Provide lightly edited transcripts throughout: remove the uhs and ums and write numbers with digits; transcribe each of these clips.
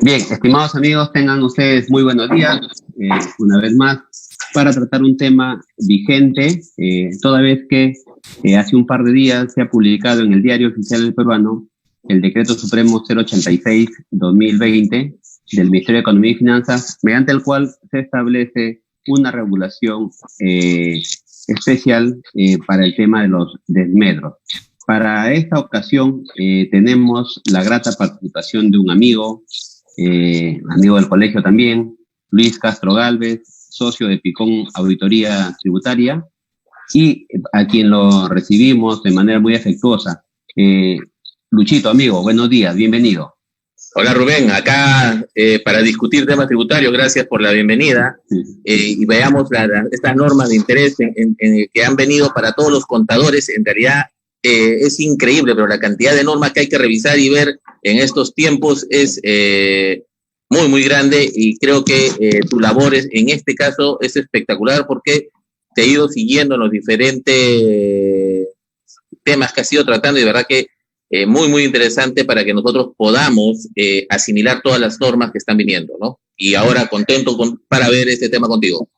Bien, estimados amigos, tengan ustedes muy buenos días, una vez más, para tratar un tema vigente, toda vez que hace un par de días se ha publicado en el Diario Oficial del Peruano el Decreto Supremo 086-2020 del Ministerio de Economía y Finanzas, mediante el cual se establece una regulación especial para el tema de los desmedros. Para esta ocasión tenemos la grata participación de un amigo del colegio también, Luis Castro Gálvez, socio de Picón Auditoría Tributaria, y a quien lo recibimos de manera muy afectuosa. Luchito, amigo, buenos días, bienvenido. Hola Rubén, acá para discutir temas tributarios, gracias por la bienvenida, y veamos estas normas de interés que han venido para todos los contadores. En realidad es increíble, pero la cantidad de normas que hay que revisar y ver en estos tiempos es muy, muy grande, y creo que tu labor en este caso es espectacular, porque te he ido siguiendo en los diferentes temas que has ido tratando, y de verdad que muy, muy interesante para que nosotros podamos asimilar todas las normas que están viniendo, ¿no? Y ahora contento para ver este tema contigo.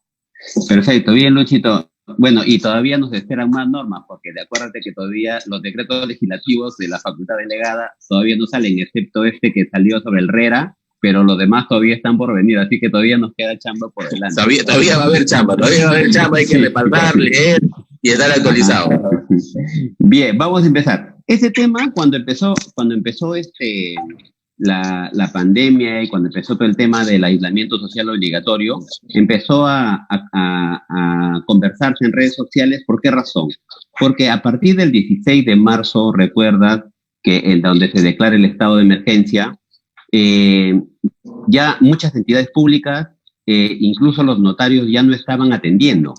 Perfecto, bien, Luchito. Bueno, y todavía nos esperan más normas, porque acuérdate que todavía los decretos legislativos de la facultad delegada todavía no salen, excepto este que salió sobre el RERA, pero los demás todavía están por venir, así que todavía nos queda chamba por delante. Todavía va a haber chamba, hay que repasar, leer y estar actualizado. Bien, vamos a empezar. Ese tema, cuando empezó la pandemia y cuando empezó todo el tema del aislamiento social obligatorio, empezó a conversarse en redes sociales. ¿Por qué razón? Porque a partir del 16 de marzo, recuerdas que en donde se declara el estado de emergencia, ya muchas entidades públicas, incluso los notarios, ya no estaban atendiendo,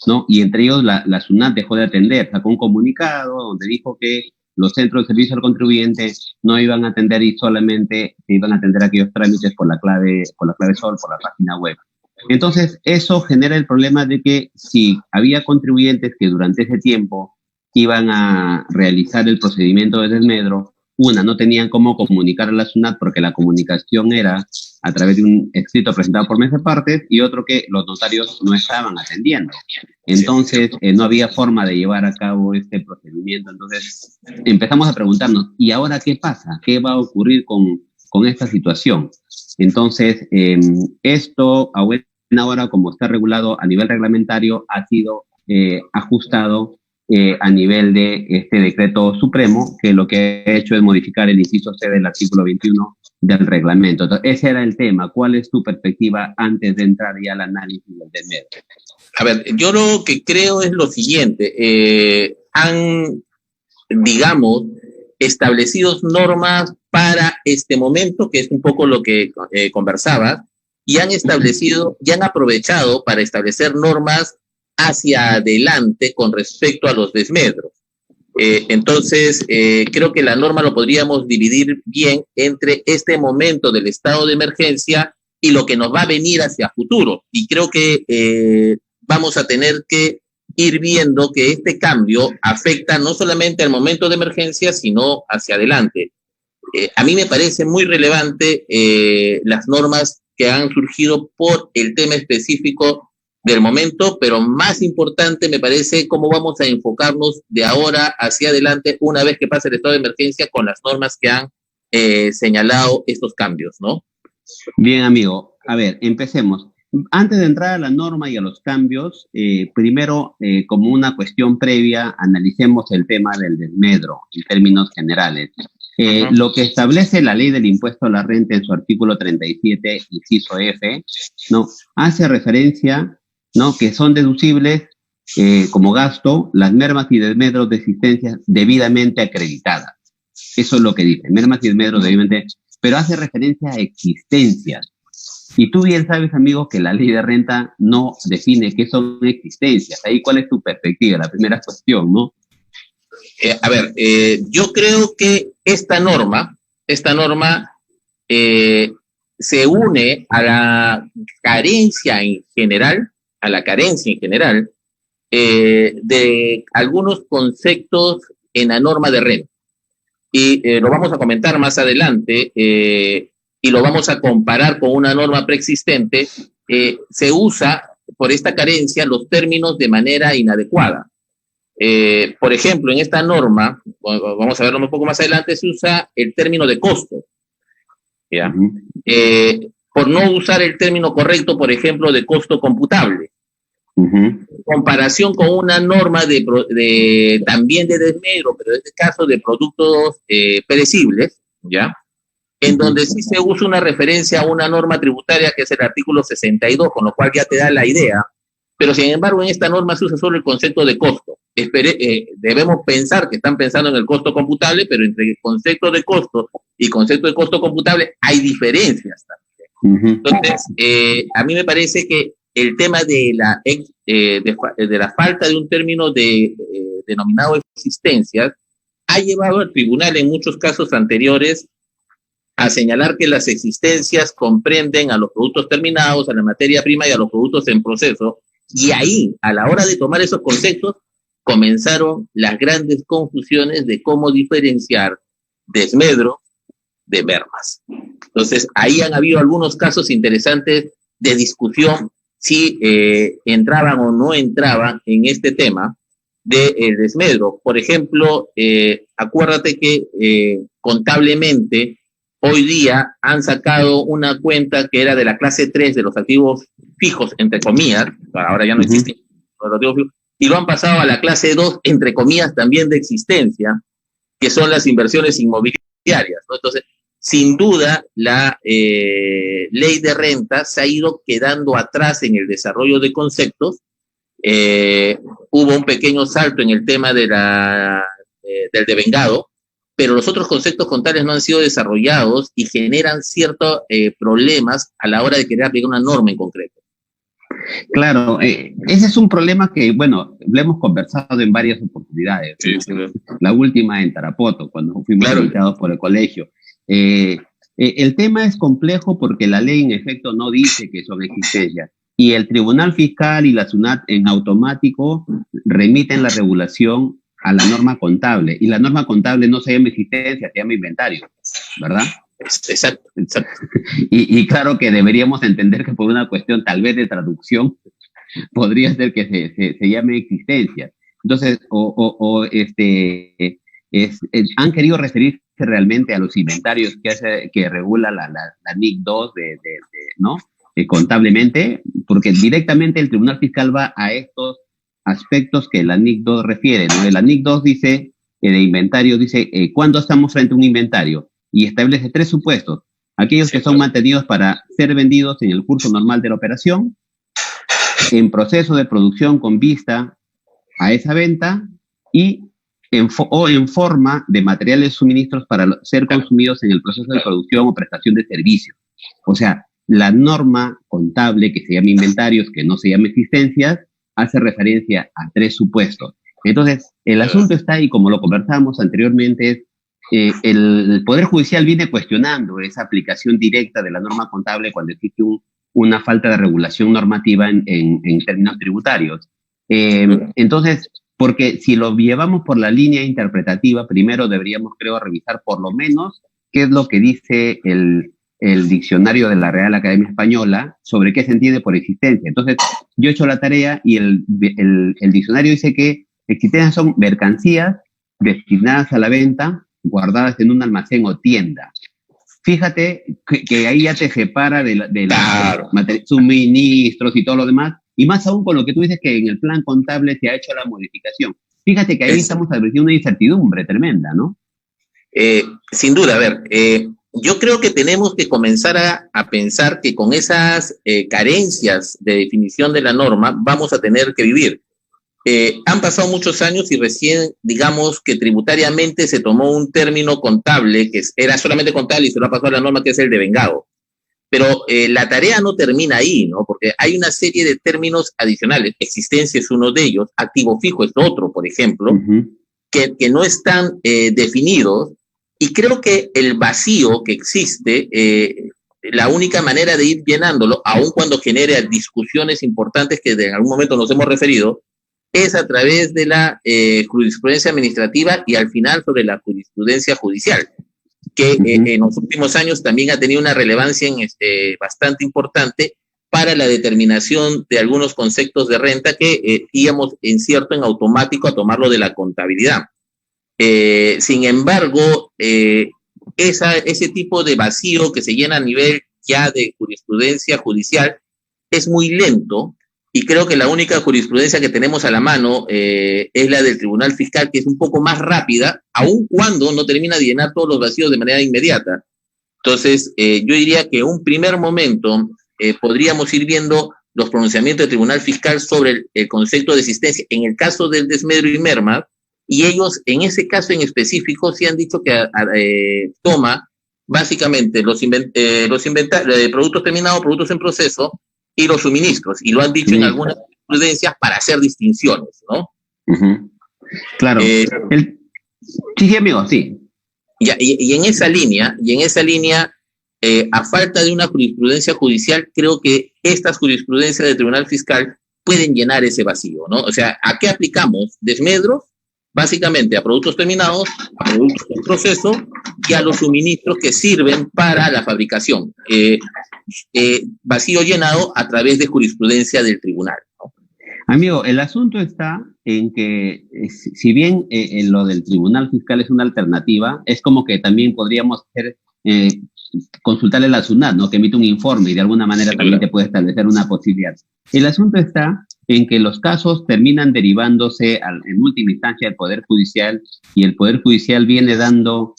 ¿no? Y entre ellos la SUNAT dejó de atender, sacó un comunicado donde dijo que los centros de servicio al contribuyente no iban a atender y solamente se iban a atender aquellos trámites por la clave SOL, por la página web. Entonces, eso genera el problema de que si había contribuyentes que durante ese tiempo iban a realizar el procedimiento de desmedro, no tenían cómo comunicar a la SUNAT porque la comunicación era a través de un escrito presentado por mes de partes, y otro que los notarios no estaban atendiendo. Entonces, no había forma de llevar a cabo este procedimiento. Entonces, empezamos a preguntarnos, ¿y ahora qué pasa? ¿Qué va a ocurrir con esta situación? Entonces, esto, a buena hora, como está regulado a nivel reglamentario, ha sido ajustado a nivel de este decreto supremo, que lo que ha hecho es modificar el inciso C del artículo 21 del reglamento. Entonces, ese era el tema. ¿Cuál es tu perspectiva antes de entrar ya al análisis del desmedro? A ver, yo lo que creo es lo siguiente. Han, digamos, establecido normas para este momento, que es un poco lo que conversabas, y han aprovechado para establecer normas hacia adelante con respecto a los desmedros. Entonces, creo que la norma lo podríamos dividir bien entre este momento del estado de emergencia y lo que nos va a venir hacia futuro. Y creo que vamos a tener que ir viendo que este cambio afecta no solamente al momento de emergencia, sino hacia adelante. A mí me parece muy relevante las normas que han surgido por el tema específico del momento, pero más importante me parece cómo vamos a enfocarnos de ahora hacia adelante una vez que pase el estado de emergencia, con las normas que han señalado estos cambios, ¿no? Bien, amigo. A ver, empecemos. Antes de entrar a la norma y a los cambios, primero, como una cuestión previa, analicemos el tema del desmedro en términos generales. Lo que establece la ley del impuesto a la renta en su artículo 37, inciso F, ¿no? Hace referencia, ¿no?, que son deducibles como gasto las mermas y desmedros de existencia debidamente acreditadas. Eso es lo que dice, mermas y desmedros debidamente, pero hace referencia a existencias. Y tú bien sabes, amigo, que la ley de renta no define qué son existencias. Ahí, ¿cuál es tu perspectiva? La primera cuestión, ¿no? Yo creo que esta norma se une a la carencia en general, de algunos conceptos en la norma de renta. Y lo vamos a comentar más adelante. y lo vamos a comparar con una norma preexistente, se usa por esta carencia los términos de manera inadecuada. Por ejemplo, en esta norma, vamos a verlo un poco más adelante, se usa el término de costo, ¿ya? Por no usar el término correcto, por ejemplo, de costo computable. En comparación con una norma también de desmedro, pero en este caso de productos perecibles, ¿ya? En donde sí se usa una referencia a una norma tributaria que es el artículo 62, con lo cual ya te da la idea, pero sin embargo en esta norma se usa solo el concepto de costo. Debemos pensar que están pensando en el costo computable, pero entre el concepto de costo y concepto de costo computable hay diferencias también. Entonces, a mí me parece que el tema de la falta de un término denominado existencias ha llevado al tribunal en muchos casos anteriores a señalar que las existencias comprenden a los productos terminados, a la materia prima y a los productos en proceso, y ahí, a la hora de tomar esos conceptos, comenzaron las grandes confusiones de cómo diferenciar desmedro de mermas. Entonces, ahí han habido algunos casos interesantes de discusión si entraban o no entraban en este tema del desmedro. Por ejemplo, acuérdate que contablemente hoy día han sacado una cuenta que era de la clase 3 de los activos fijos, entre comillas, ahora ya no existen los activos fijos, y lo han pasado a la clase 2, entre comillas, también de existencia, que son las inversiones inmobiliarias, ¿no? Entonces, sin duda, la ley de renta se ha ido quedando atrás en el desarrollo de conceptos. Hubo un pequeño salto en el tema del devengado, pero los otros conceptos contables no han sido desarrollados y generan ciertos problemas a la hora de querer aplicar una norma en concreto. Claro, ese es un problema que, bueno, lo hemos conversado en varias oportunidades. Sí, sí. La última en Tarapoto, cuando fuimos invitados por el colegio. El tema es complejo porque la ley en efecto no dice que son existencias. Y el Tribunal Fiscal y la SUNAT en automático remiten la regulación a la norma contable. Y la norma contable no se llama existencia, se llama inventario, ¿verdad? Exacto. Y claro que deberíamos entender que por una cuestión tal vez de traducción podría ser que se llame existencia. Entonces, han querido referirse realmente a los inventarios que regula la NIC 2 ¿no? Contablemente, porque directamente el Tribunal Fiscal va a estos aspectos que la NIC 2 refiere, ¿no? La NIC 2 dice, de inventario, dice, ¿cuándo estamos frente a un inventario? Y establece 3 supuestos: aquellos que son mantenidos para ser vendidos en el curso normal de la operación, en proceso de producción con vista a esa venta, y en forma de materiales suministros para ser consumidos en el proceso de producción o prestación de servicios. O sea, la norma contable que se llama inventarios, que no se llama existencias, hace referencia a 3 supuestos. Entonces, el asunto está ahí, como lo conversamos anteriormente, es el Poder Judicial viene cuestionando esa aplicación directa de la norma contable cuando existe una falta de regulación normativa en términos tributarios. Entonces, porque si lo llevamos por la línea interpretativa, primero deberíamos, creo, revisar por lo menos qué es lo que dice el diccionario de la Real Academia Española sobre qué se entiende por existencia. Entonces, yo he hecho la tarea y el diccionario dice que existencias son mercancías destinadas a la venta, guardadas en un almacén o tienda. Fíjate que ahí ya te separa de suministros y todo lo demás, y más aún con lo que tú dices que en el plan contable se ha hecho la modificación. Fíjate que ahí estamos advirtiendo una incertidumbre tremenda, ¿no? Sin duda, a ver, yo creo que tenemos que comenzar a pensar que con esas carencias de definición de la norma vamos a tener que vivir. Han pasado muchos años y recién, digamos que tributariamente se tomó un término contable que era solamente contable y se lo ha pasado a la norma, que es el devengado. Pero la tarea no termina ahí, ¿no? Porque hay una serie de términos adicionales. Existencia es uno de ellos, activo fijo es otro, por ejemplo, que no están definidos. Y creo que el vacío que existe, la única manera de ir llenándolo, aun cuando genere discusiones importantes que en algún momento nos hemos referido, es a través de la jurisprudencia administrativa y al final sobre la jurisprudencia judicial. que en los últimos años también ha tenido una relevancia bastante importante para la determinación de algunos conceptos de renta que íbamos en automático a tomarlo de la contabilidad. Sin embargo, ese tipo de vacío que se llena a nivel ya de jurisprudencia judicial es muy lento, y creo que la única jurisprudencia que tenemos a la mano es la del Tribunal Fiscal, que es un poco más rápida, aun cuando no termina de llenar todos los vacíos de manera inmediata. Entonces, yo diría que un primer momento podríamos ir viendo los pronunciamientos del Tribunal Fiscal sobre el concepto de existencia en el caso del desmedro y merma, y ellos en ese caso en específico sí han dicho que toma básicamente los productos terminados, productos en proceso y los suministros, y lo han dicho en algunas jurisprudencias para hacer distinciones, ¿no? Claro. Sí, amigo, sí. Y en esa línea, a falta de una jurisprudencia judicial, creo que estas jurisprudencias del Tribunal Fiscal pueden llenar ese vacío, ¿no? O sea, ¿a qué aplicamos? Desmedros, básicamente a productos terminados, a productos en proceso y a los suministros que sirven para la fabricación. Vacío llenado a través de jurisprudencia del tribunal, ¿no? Amigo, el asunto está en que, si bien lo del Tribunal Fiscal es una alternativa, es como que también podríamos hacer, consultarle a la SUNAT, ¿no? Que emite un informe y de alguna manera también te puede establecer una posibilidad. El asunto está en que los casos terminan derivándose en última instancia al Poder Judicial, y el Poder Judicial viene dando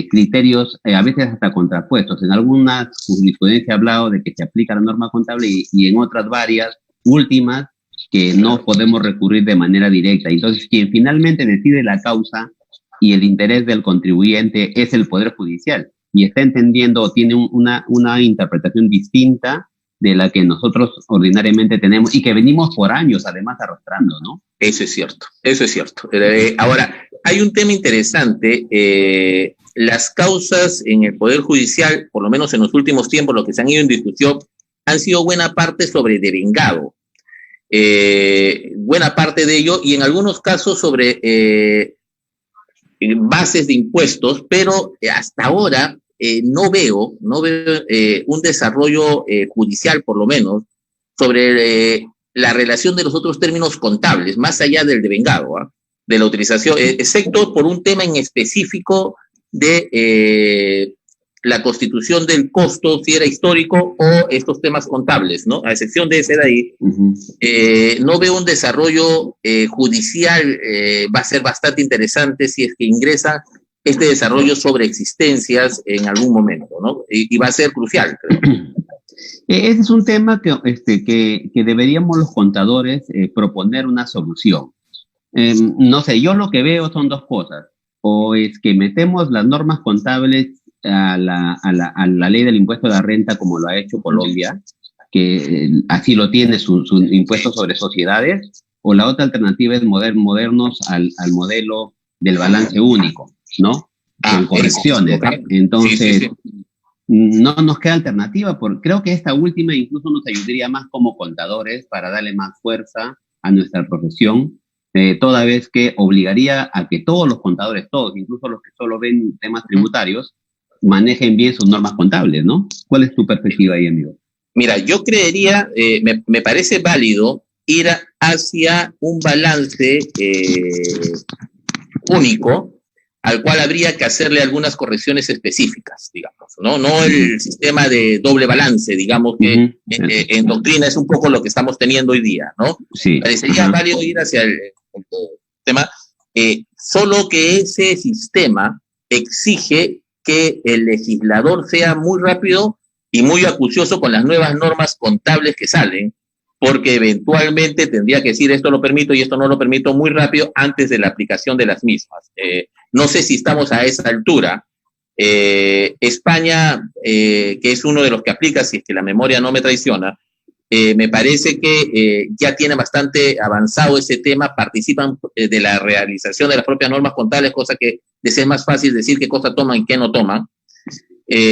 criterios a veces hasta contrapuestos. En algunas jurisprudencias ha hablado de que se aplica la norma contable y en otras varias últimas que no podemos recurrir de manera directa. Entonces, quien finalmente decide la causa y el interés del contribuyente es el Poder Judicial, y está entendiendo o tiene una interpretación distinta de la que nosotros ordinariamente tenemos y que venimos por años además arrastrando, ¿no? Eso es cierto. Ahora, hay un tema interesante. Las causas en el Poder Judicial, por lo menos en los últimos tiempos, lo que se han ido en discusión, han sido buena parte sobre devengado. Buena parte de ello, y en algunos casos sobre bases de impuestos, pero hasta ahora no veo un desarrollo judicial, por lo menos, sobre la relación de los otros términos contables, más allá del devengado, de la utilización, excepto por un tema en específico de la constitución del costo, si era histórico, o estos temas contables, ¿no? A excepción de ese de ahí, no veo un desarrollo judicial. Va a ser bastante interesante si es que ingresa este desarrollo sobre existencias en algún momento, ¿no? Y va a ser crucial, creo. Ese es un tema que deberíamos los contadores proponer una solución. No sé, yo lo que veo son dos cosas. O es que metemos las normas contables a la ley del impuesto de la renta, como lo ha hecho Colombia, que así lo tiene su impuesto sobre sociedades, o la otra alternativa es modernos al modelo del balance único, ¿no? Con correcciones. Okay. Entonces, sí. No nos queda alternativa, porque creo que esta última incluso nos ayudaría más como contadores para darle más fuerza a nuestra profesión, toda vez que obligaría a que todos los contadores, todos, incluso los que solo ven temas tributarios, manejen bien sus normas contables, ¿no? ¿Cuál es tu perspectiva ahí, amigo? Mira, yo creería, me parece válido ir hacia un balance único, al cual habría que hacerle algunas correcciones específicas, digamos, ¿no? No el sistema de doble balance, digamos, que en doctrina es un poco lo que estamos teniendo hoy día, ¿no? Sí. Parecería válido ir hacia el tema, solo que ese sistema exige que el legislador sea muy rápido y muy acucioso con las nuevas normas contables que salen, porque eventualmente tendría que decir esto lo permito y esto no lo permito muy rápido antes de la aplicación de las mismas. No sé si estamos a esa altura. España, que es uno de los que aplica, si es que la memoria no me traiciona, me parece que ya tiene bastante avanzado ese tema, participan de la realización de las propias normas contables, cosa que les es más fácil decir qué cosa toman y qué no toman.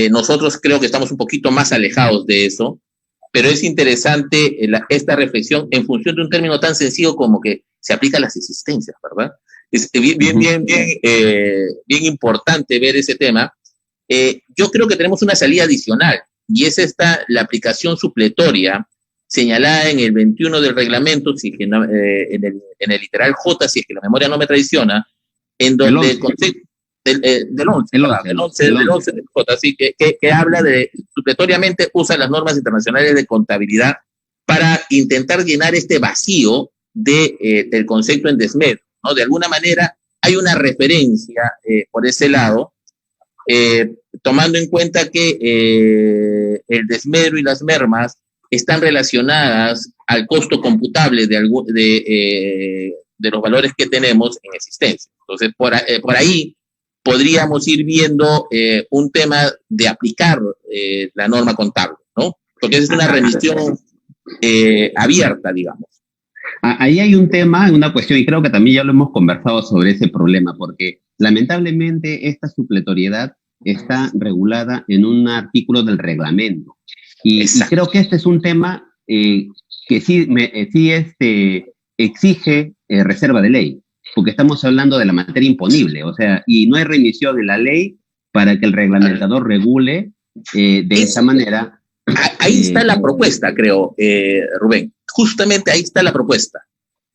Nosotros creo que estamos un poquito más alejados de eso, pero es interesante esta reflexión en función de un término tan sencillo como que se aplica a las existencias, ¿verdad? Es bien importante ver ese tema, Yo creo que tenemos una salida adicional, y es la aplicación supletoria señalada en el 21 del reglamento, si es que no, en el literal J, si es que la memoria no me traiciona, en donde el concepto del 11 del J, así que habla de, supletoriamente usa las normas internacionales de contabilidad para intentar llenar este vacío del concepto en desmedro, ¿no? De alguna manera hay una referencia por ese lado, tomando en cuenta que el desmedro y las mermas están relacionadas al costo computable de los valores que tenemos en existencia. Entonces, por ahí podríamos ir viendo un tema de aplicar la norma contable, ¿no? Porque es una remisión abierta, digamos. Ahí hay un tema, una cuestión, y creo que también ya lo hemos conversado sobre ese problema, porque lamentablemente esta supletoriedad está regulada en un artículo del reglamento. Y creo que este es un tema que sí exige reserva de ley, porque estamos hablando de la materia imponible, o sea, y no hay remisión en la ley para que el reglamentador regule de esa manera. Ahí está la propuesta, creo, Rubén. Justamente ahí está la propuesta.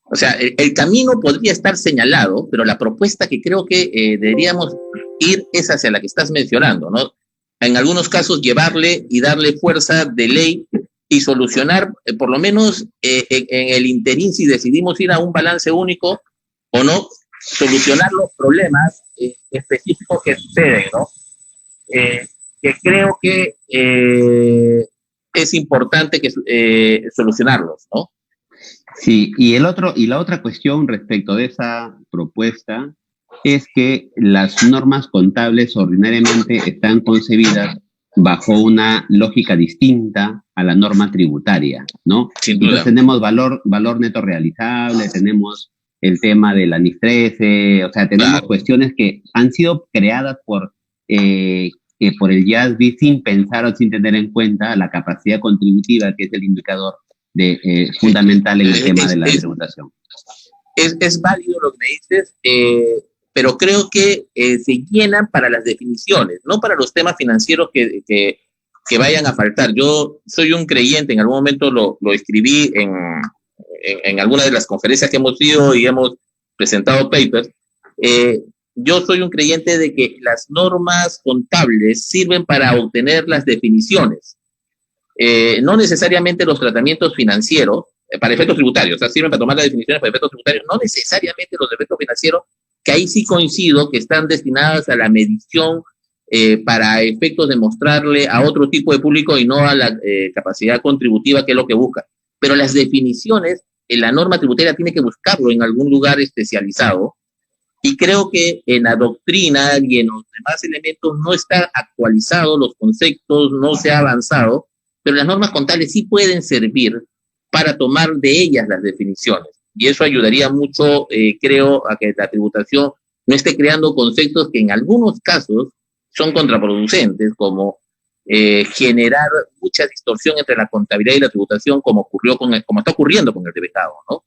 O sea, el camino podría estar señalado, pero la propuesta que creo que deberíamos ir es hacia la que estás mencionando, ¿no? En algunos casos llevarle y darle fuerza de ley y solucionar, por lo menos en el interín, si decidimos ir a un balance único o no, solucionar los problemas específicos que suceden, ¿no? Que creo que es importante solucionarlos, ¿no? Sí, y la otra cuestión respecto de esa propuesta es que las normas contables ordinariamente están concebidas bajo una lógica distinta a la norma tributaria, ¿no? Entonces tenemos valor neto realizable, tenemos el tema del ANIF 13, o sea, tenemos cuestiones que han sido creadas por el IASB sin pensar o sin tener en cuenta la capacidad contributiva, que es el indicador fundamental en el tema de la tributación. Es válido lo que me dices, pero creo que se llenan para las definiciones, no para los temas financieros que vayan a faltar. Yo soy un creyente, en algún momento lo escribí en alguna de las conferencias que hemos ido y hemos presentado papers. Yo soy un creyente de que las normas contables sirven para obtener las definiciones, no necesariamente los tratamientos financieros, para efectos tributarios, o sea, sirven para tomar las definiciones para efectos tributarios, no necesariamente los efectos financieros, que ahí sí coincido que están destinadas a la medición para efectos de mostrarle a otro tipo de público y no a la capacidad contributiva, que es lo que busca. Pero las definiciones, la norma tributaria tiene que buscarlo en algún lugar especializado, y creo que en la doctrina y en los demás elementos no está actualizado los conceptos, no se ha avanzado, pero las normas contables sí pueden servir para tomar de ellas las definiciones. Y eso ayudaría mucho, creo, a que la tributación no esté creando conceptos que en algunos casos son contraproducentes, como generar mucha distorsión entre la contabilidad y la tributación, como está ocurriendo con el debetado, ¿no?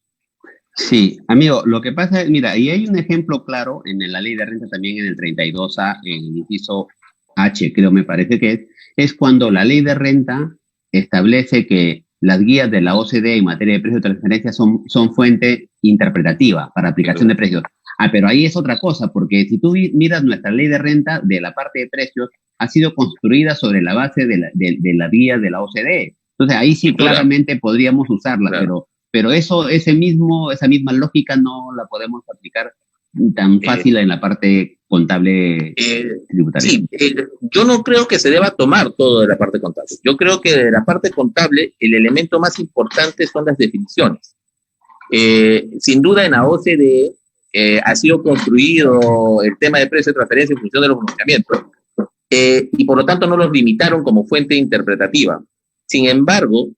Sí, amigo, lo que pasa es, mira, y hay un ejemplo claro en la ley de renta también en el 32A, en el inciso H, creo me parece que es cuando la ley de renta establece que las guías de la OCDE en materia de precios de transferencia son fuente interpretativa para aplicación de precios. Pero ahí es otra cosa, porque si tú miras nuestra ley de renta de la parte de precios, ha sido construida sobre la base de la guía de la OCDE. Entonces ahí sí claramente podríamos usarla, pero esa misma lógica no la podemos aplicar tan fácil en la parte contable tributaria. Sí, yo no creo que se deba tomar todo de la parte contable. Yo creo que de la parte contable el elemento más importante son las definiciones. Sin duda en la OCDE ha sido construido el tema de precio de transferencia en función de los pronunciamientos, y por lo tanto no los limitaron como fuente interpretativa. Sin embargo,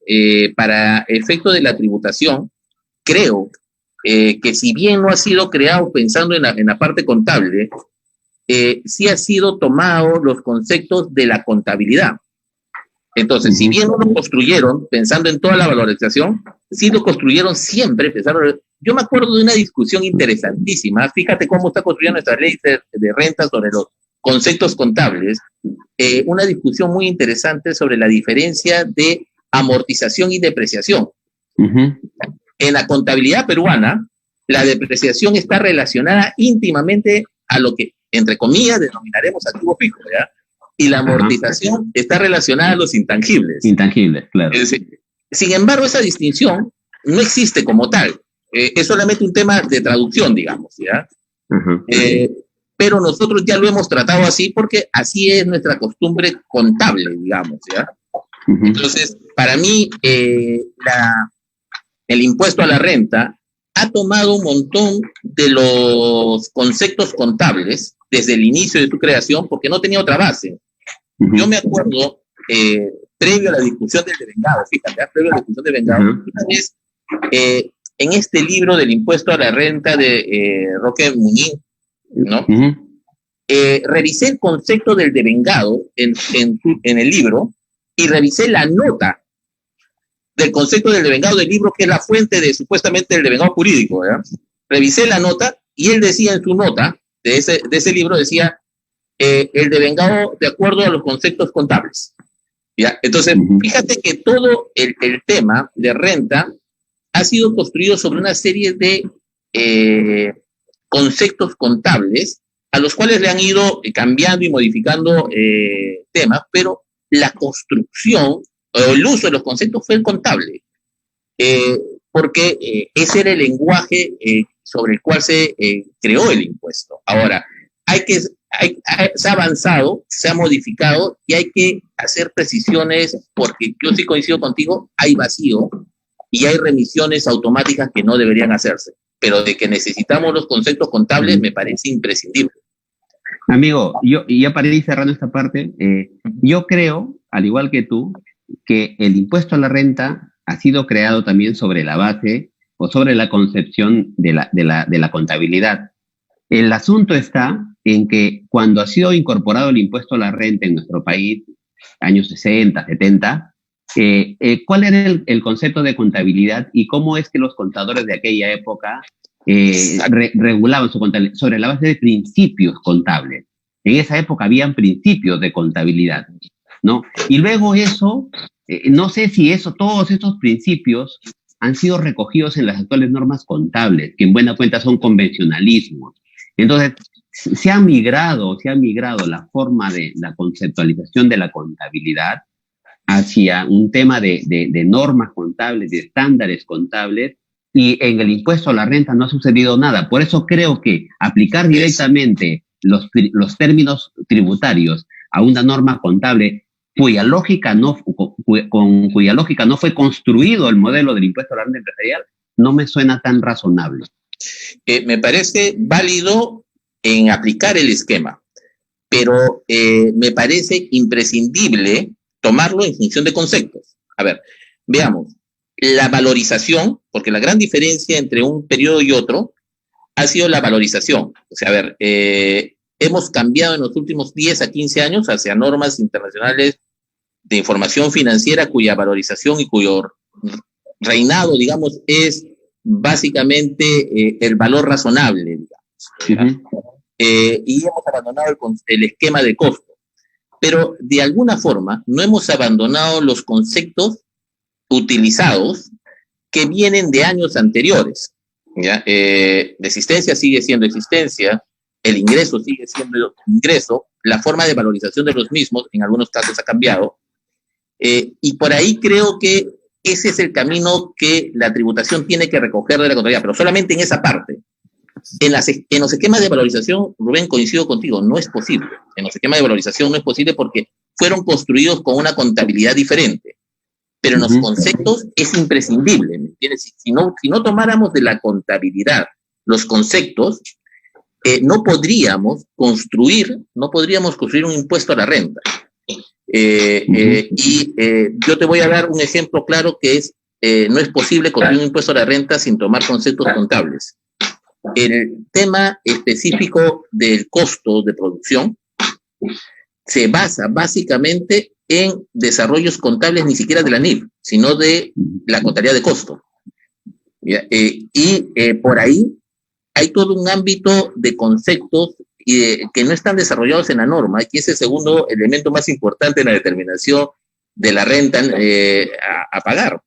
para efecto de la tributación, creo que si bien no ha sido creado pensando en la parte contable, sí ha sido tomado los conceptos de la contabilidad. Entonces, si bien no lo construyeron pensando en toda la valorización, sí lo construyeron siempre pensando. Yo me acuerdo de una discusión interesantísima. Fíjate cómo está construida nuestra ley de renta sobre los conceptos contables, una discusión muy interesante sobre la diferencia de amortización y depreciación. En la contabilidad peruana, la depreciación está relacionada íntimamente a lo que, entre comillas, denominaremos activo fijo, ¿ya? Y la amortización está relacionada a los intangibles. Intangibles, claro. Sin embargo, esa distinción no existe como tal. Es solamente un tema de traducción, digamos, ¿ya? Pero nosotros ya lo hemos tratado así porque así es nuestra costumbre contable, digamos, ¿ya? Entonces, para mí, el impuesto a la renta ha tomado un montón de los conceptos contables desde el inicio de su creación porque no tenía otra base. Yo me acuerdo, previo a la discusión del devengado, fíjate, previo a la discusión del devengado, una vez, en este libro del impuesto a la renta de Roque Muñiz, ¿no? Revisé el concepto del devengado en el libro y revisé la nota del concepto del devengado del libro, que es la fuente de supuestamente el devengado jurídico, ¿verdad? Revisé la nota y él decía en su nota de ese libro, decía el devengado de acuerdo a los conceptos contables, ¿ya? Entonces, fíjate que todo el tema de renta ha sido construido sobre una serie de conceptos contables a los cuales le han ido cambiando y modificando temas, pero la construcción o el uso de los conceptos fue el contable, porque ese era el lenguaje sobre el cual se creó el impuesto. Ahora, se ha avanzado, se ha modificado y hay que hacer precisiones porque yo sí coincido contigo, hay vacío y hay remisiones automáticas que no deberían hacerse, pero de que necesitamos los conceptos contables me parece imprescindible. Amigo, yo ya para ir cerrando esta parte, yo creo, al igual que tú, que el impuesto a la renta ha sido creado también sobre la base o sobre la concepción de la contabilidad. El asunto está en que cuando ha sido incorporado el impuesto a la renta en nuestro país, años 60, 70, ¿cuál era el concepto de contabilidad y cómo es que los contadores de aquella época regulaban su contabilidad? Sobre la base de principios contables. En esa época habían principios de contabilidad, ¿no? Y luego eso, no sé si todos estos principios han sido recogidos en las actuales normas contables, que en buena cuenta son convencionalismos. Entonces, se ha migrado la forma de la conceptualización de la contabilidad hacia un tema de normas contables, de estándares contables, y en el impuesto a la renta no ha sucedido nada. Por eso creo que aplicar directamente los términos tributarios a una norma contable con cuya lógica no fue construido el modelo del impuesto a la renta empresarial, no me suena tan razonable. Me parece válido en aplicar el esquema, pero me parece imprescindible tomarlo en función de conceptos. A ver, veamos. La valorización, porque la gran diferencia entre un periodo y otro ha sido la valorización. O sea, a ver, hemos cambiado en los últimos 10 a 15 años hacia normas internacionales de información financiera cuya valorización y cuyo reinado, digamos, es básicamente el valor razonable, digamos. Y hemos abandonado el esquema de costo. Pero de alguna forma no hemos abandonado los conceptos utilizados que vienen de años anteriores, ¿ya? La existencia sigue siendo existencia, el ingreso sigue siendo ingreso, la forma de valorización de los mismos en algunos casos ha cambiado, y por ahí creo que ese es el camino que la tributación tiene que recoger de la contabilidad, pero solamente en esa parte. En los esquemas de valorización, Rubén, coincido contigo, no es posible. En los esquemas de valorización no es posible porque fueron construidos con una contabilidad diferente. Pero en los conceptos es imprescindible, ¿me entiendes? Si no tomáramos de la contabilidad los conceptos, no podríamos construir un impuesto a la renta. Yo te voy a dar un ejemplo claro que es, no es posible construir un impuesto a la renta sin tomar conceptos contables. El tema específico del costo de producción se basa básicamente en desarrollos contables ni siquiera de la NIF, sino de la contabilidad de costo. Por ahí hay todo un ámbito de conceptos que no están desarrollados en la norma, que es el segundo elemento más importante en la determinación de la renta a pagar.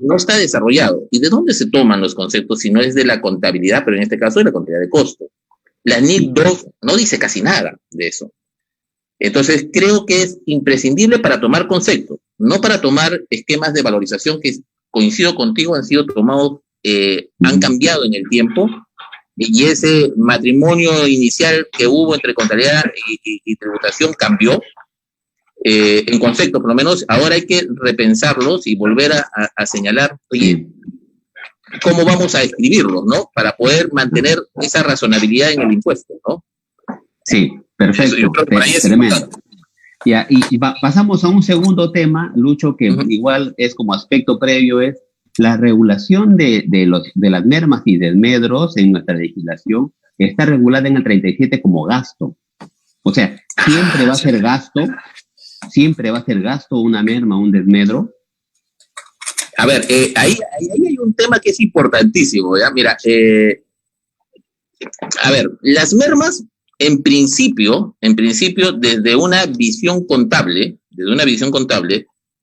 No está desarrollado. ¿Y de dónde se toman los conceptos si no es de la contabilidad, pero en este caso de la contabilidad de costo? La NIC 2 no dice casi nada de eso. Entonces, creo que es imprescindible para tomar conceptos, no para tomar esquemas de valorización que, coincido contigo, han sido tomados, han cambiado en el tiempo, y ese matrimonio inicial que hubo entre contabilidad y tributación cambió en concepto, por lo menos. Ahora hay que repensarlos y volver a señalar, oye, ¿cómo vamos a escribirlos, no? Para poder mantener esa razonabilidad en el impuesto, ¿no? Sí, perfecto. Yo creo que por ahí es tremendo. Ya, pasamos a un segundo tema, Lucho, que igual es como aspecto previo, es la regulación de las mermas y desmedros en nuestra legislación. Está regulada en el 37 como gasto. O sea, siempre va a ser gasto una merma, un desmedro. A ver, ahí hay un tema que es importantísimo, ¿ya? Mira, a ver, las mermas, en principio, desde una visión contable,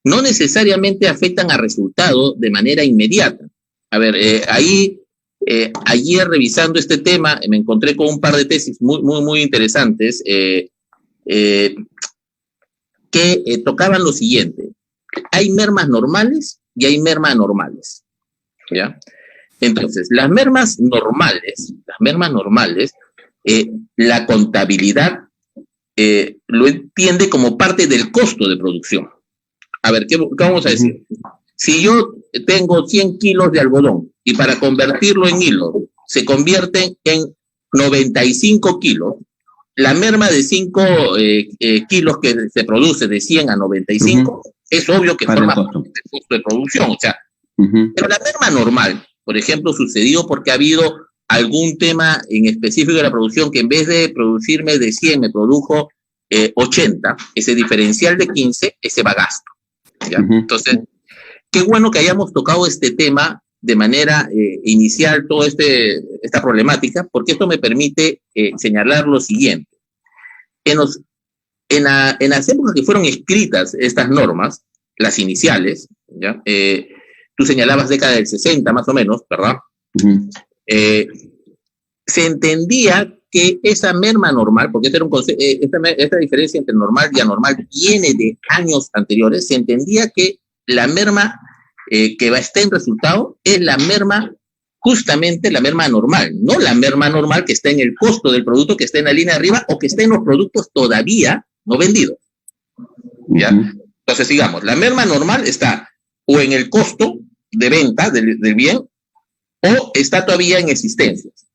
no necesariamente afectan al resultado de manera inmediata. A ver, ayer revisando este tema, me encontré con un par de tesis muy interesantes que tocaban lo siguiente. Hay mermas normales y hay mermas anormales, ¿ya? Entonces, las mermas normales, la contabilidad lo entiende como parte del costo de producción. A ver, ¿qué vamos a decir? Si yo tengo 100 kilos de algodón y para convertirlo en hilo se convierten en 95 kilos, la merma de 5 kilos que se produce de 100 a 95, es obvio que forma parte del costo de producción. O sea, pero la merma normal, por ejemplo, sucedió porque ha habido algún tema en específico de la producción que en vez de producirme de 100 me produjo 80, ese diferencial de 15, ese va a gasto, ¿ya? Entonces, qué bueno que hayamos tocado este tema de manera inicial, toda esta problemática, porque esto me permite señalar lo siguiente. En las épocas que fueron escritas estas normas, las iniciales, ¿ya? Tú señalabas década del 60 más o menos, ¿verdad? Se entendía que esa merma normal, porque esta diferencia entre normal y anormal viene de años anteriores, se entendía que la merma que estar en resultado es la merma, justamente la merma normal, no la merma normal que está en el costo del producto, que está en la línea de arriba o que está en los productos todavía no vendidos, ¿ya? Entonces, digamos, la merma normal está o en el costo de venta del bien o está todavía en existencias.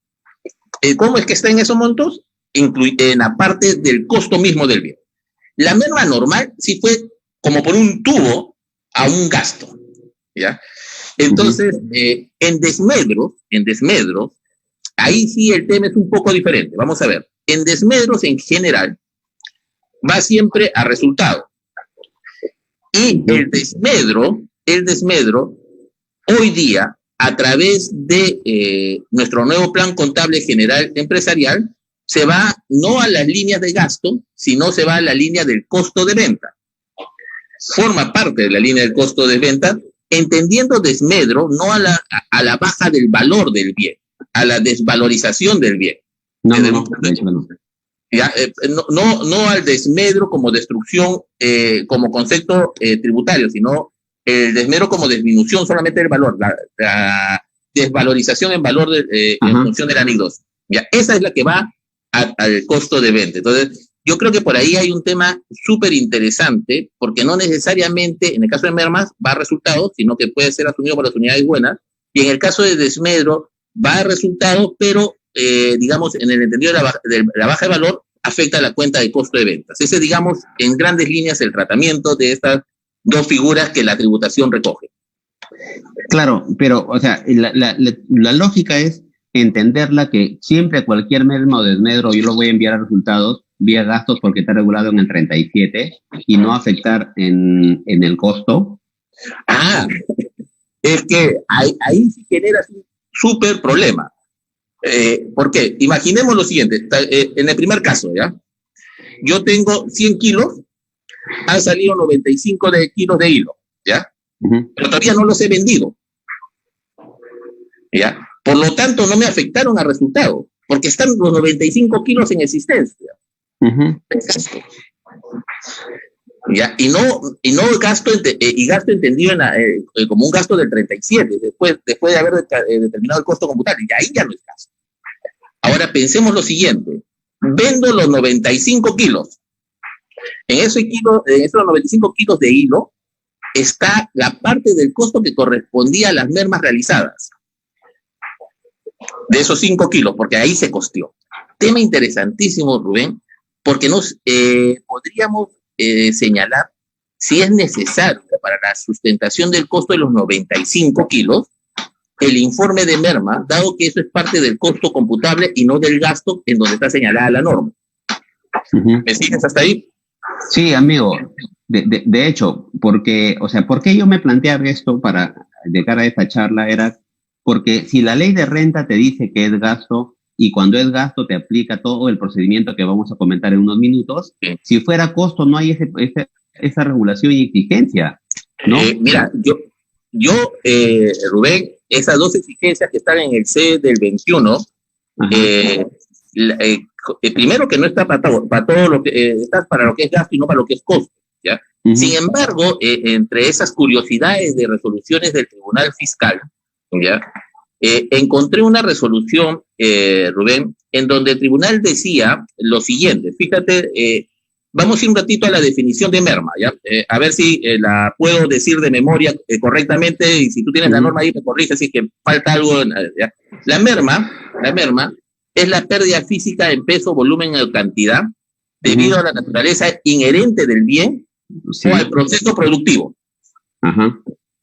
¿Cómo es que está en esos montos? En la parte del costo mismo del bien. La merma normal sí fue como por un tubo a un gasto, ¿ya? Entonces, en desmedros, ahí sí el tema es un poco diferente. Vamos a ver, en desmedros en general va siempre a resultado. Y el desmedro, hoy día, a través de nuestro nuevo plan contable general empresarial, se va no a las líneas de gasto, sino se va a la línea del costo de venta. Forma parte de la línea del costo de venta, entendiendo desmedro no a la baja del valor del bien, a la desvalorización del bien. No al desmedro como destrucción, como concepto tributario, sino el desmedro como disminución solamente del valor, la desvalorización en valor en función del anillo. Ya, esa es la que va al costo de venta. Entonces, yo creo que por ahí hay un tema súper interesante, porque no necesariamente, en el caso de mermas, va a resultados, sino que puede ser asumido por las unidades buenas, y en el caso de desmedro, va a resultados, pero, digamos, en el entendido de la baja de valor, afecta a la cuenta de costo de ventas. Ese, digamos, en grandes líneas, el tratamiento de estas dos figuras que la tributación recoge. Claro, pero, o sea, la lógica es entenderla que siempre cualquier merma o desmedro yo lo voy a enviar a resultados vía gastos porque está regulado en el 37 y no afectar en el costo. Es que ahí sí generas un súper problema. ¿Por qué? Imaginemos lo siguiente, en el primer caso, ¿ya? Yo tengo 100 kilos, han salido 95 kilos de hilo, ¿ya? Pero todavía no los he vendido, ¿ya? Por lo tanto, no me afectaron al resultado, porque están los 95 kilos en existencia. ¿Ya? Y no gasto, y gasto entendido como un gasto del 37, después de haber determinado el costo computable, y ahí ya no es gasto. Ahora pensemos lo siguiente, vendo los 95 kilos, en esos 95 kilos de hilo está la parte del costo que correspondía a las mermas realizadas, de esos 5 kilos, porque ahí se costeó. Tema interesantísimo, Rubén, porque podríamos señalar si es necesario para la sustentación del costo de los 95 kilos el informe de merma, dado que eso es parte del costo computable y no del gasto en donde está señalada la norma. ¿Me sigues hasta ahí? Sí, amigo. De hecho, porque, o sea, ¿por qué yo me planteaba esto de cara a esta charla? Era porque si la ley de renta te dice que es gasto, y cuando es gasto te aplica todo el procedimiento que vamos a comentar en unos minutos, si fuera costo no hay esa regulación y exigencia, ¿no? Mira, Rubén, esas dos exigencias que están en el C del 21, primero que no está para todo lo que está para lo que es gasto y no para lo que es costo, ¿ya? Sin embargo, entre esas curiosidades de resoluciones del Tribunal Fiscal, ¿ya? Encontré una resolución, Rubén, en donde el tribunal decía lo siguiente. Fíjate, vamos a ir un ratito a la definición de merma, ¿ya? A ver si la puedo decir de memoria correctamente, y si tú tienes la norma ahí me corriges si que falta algo, ¿ya? La merma es la pérdida física en peso, volumen o cantidad debido a la naturaleza inherente del bien o al proceso productivo.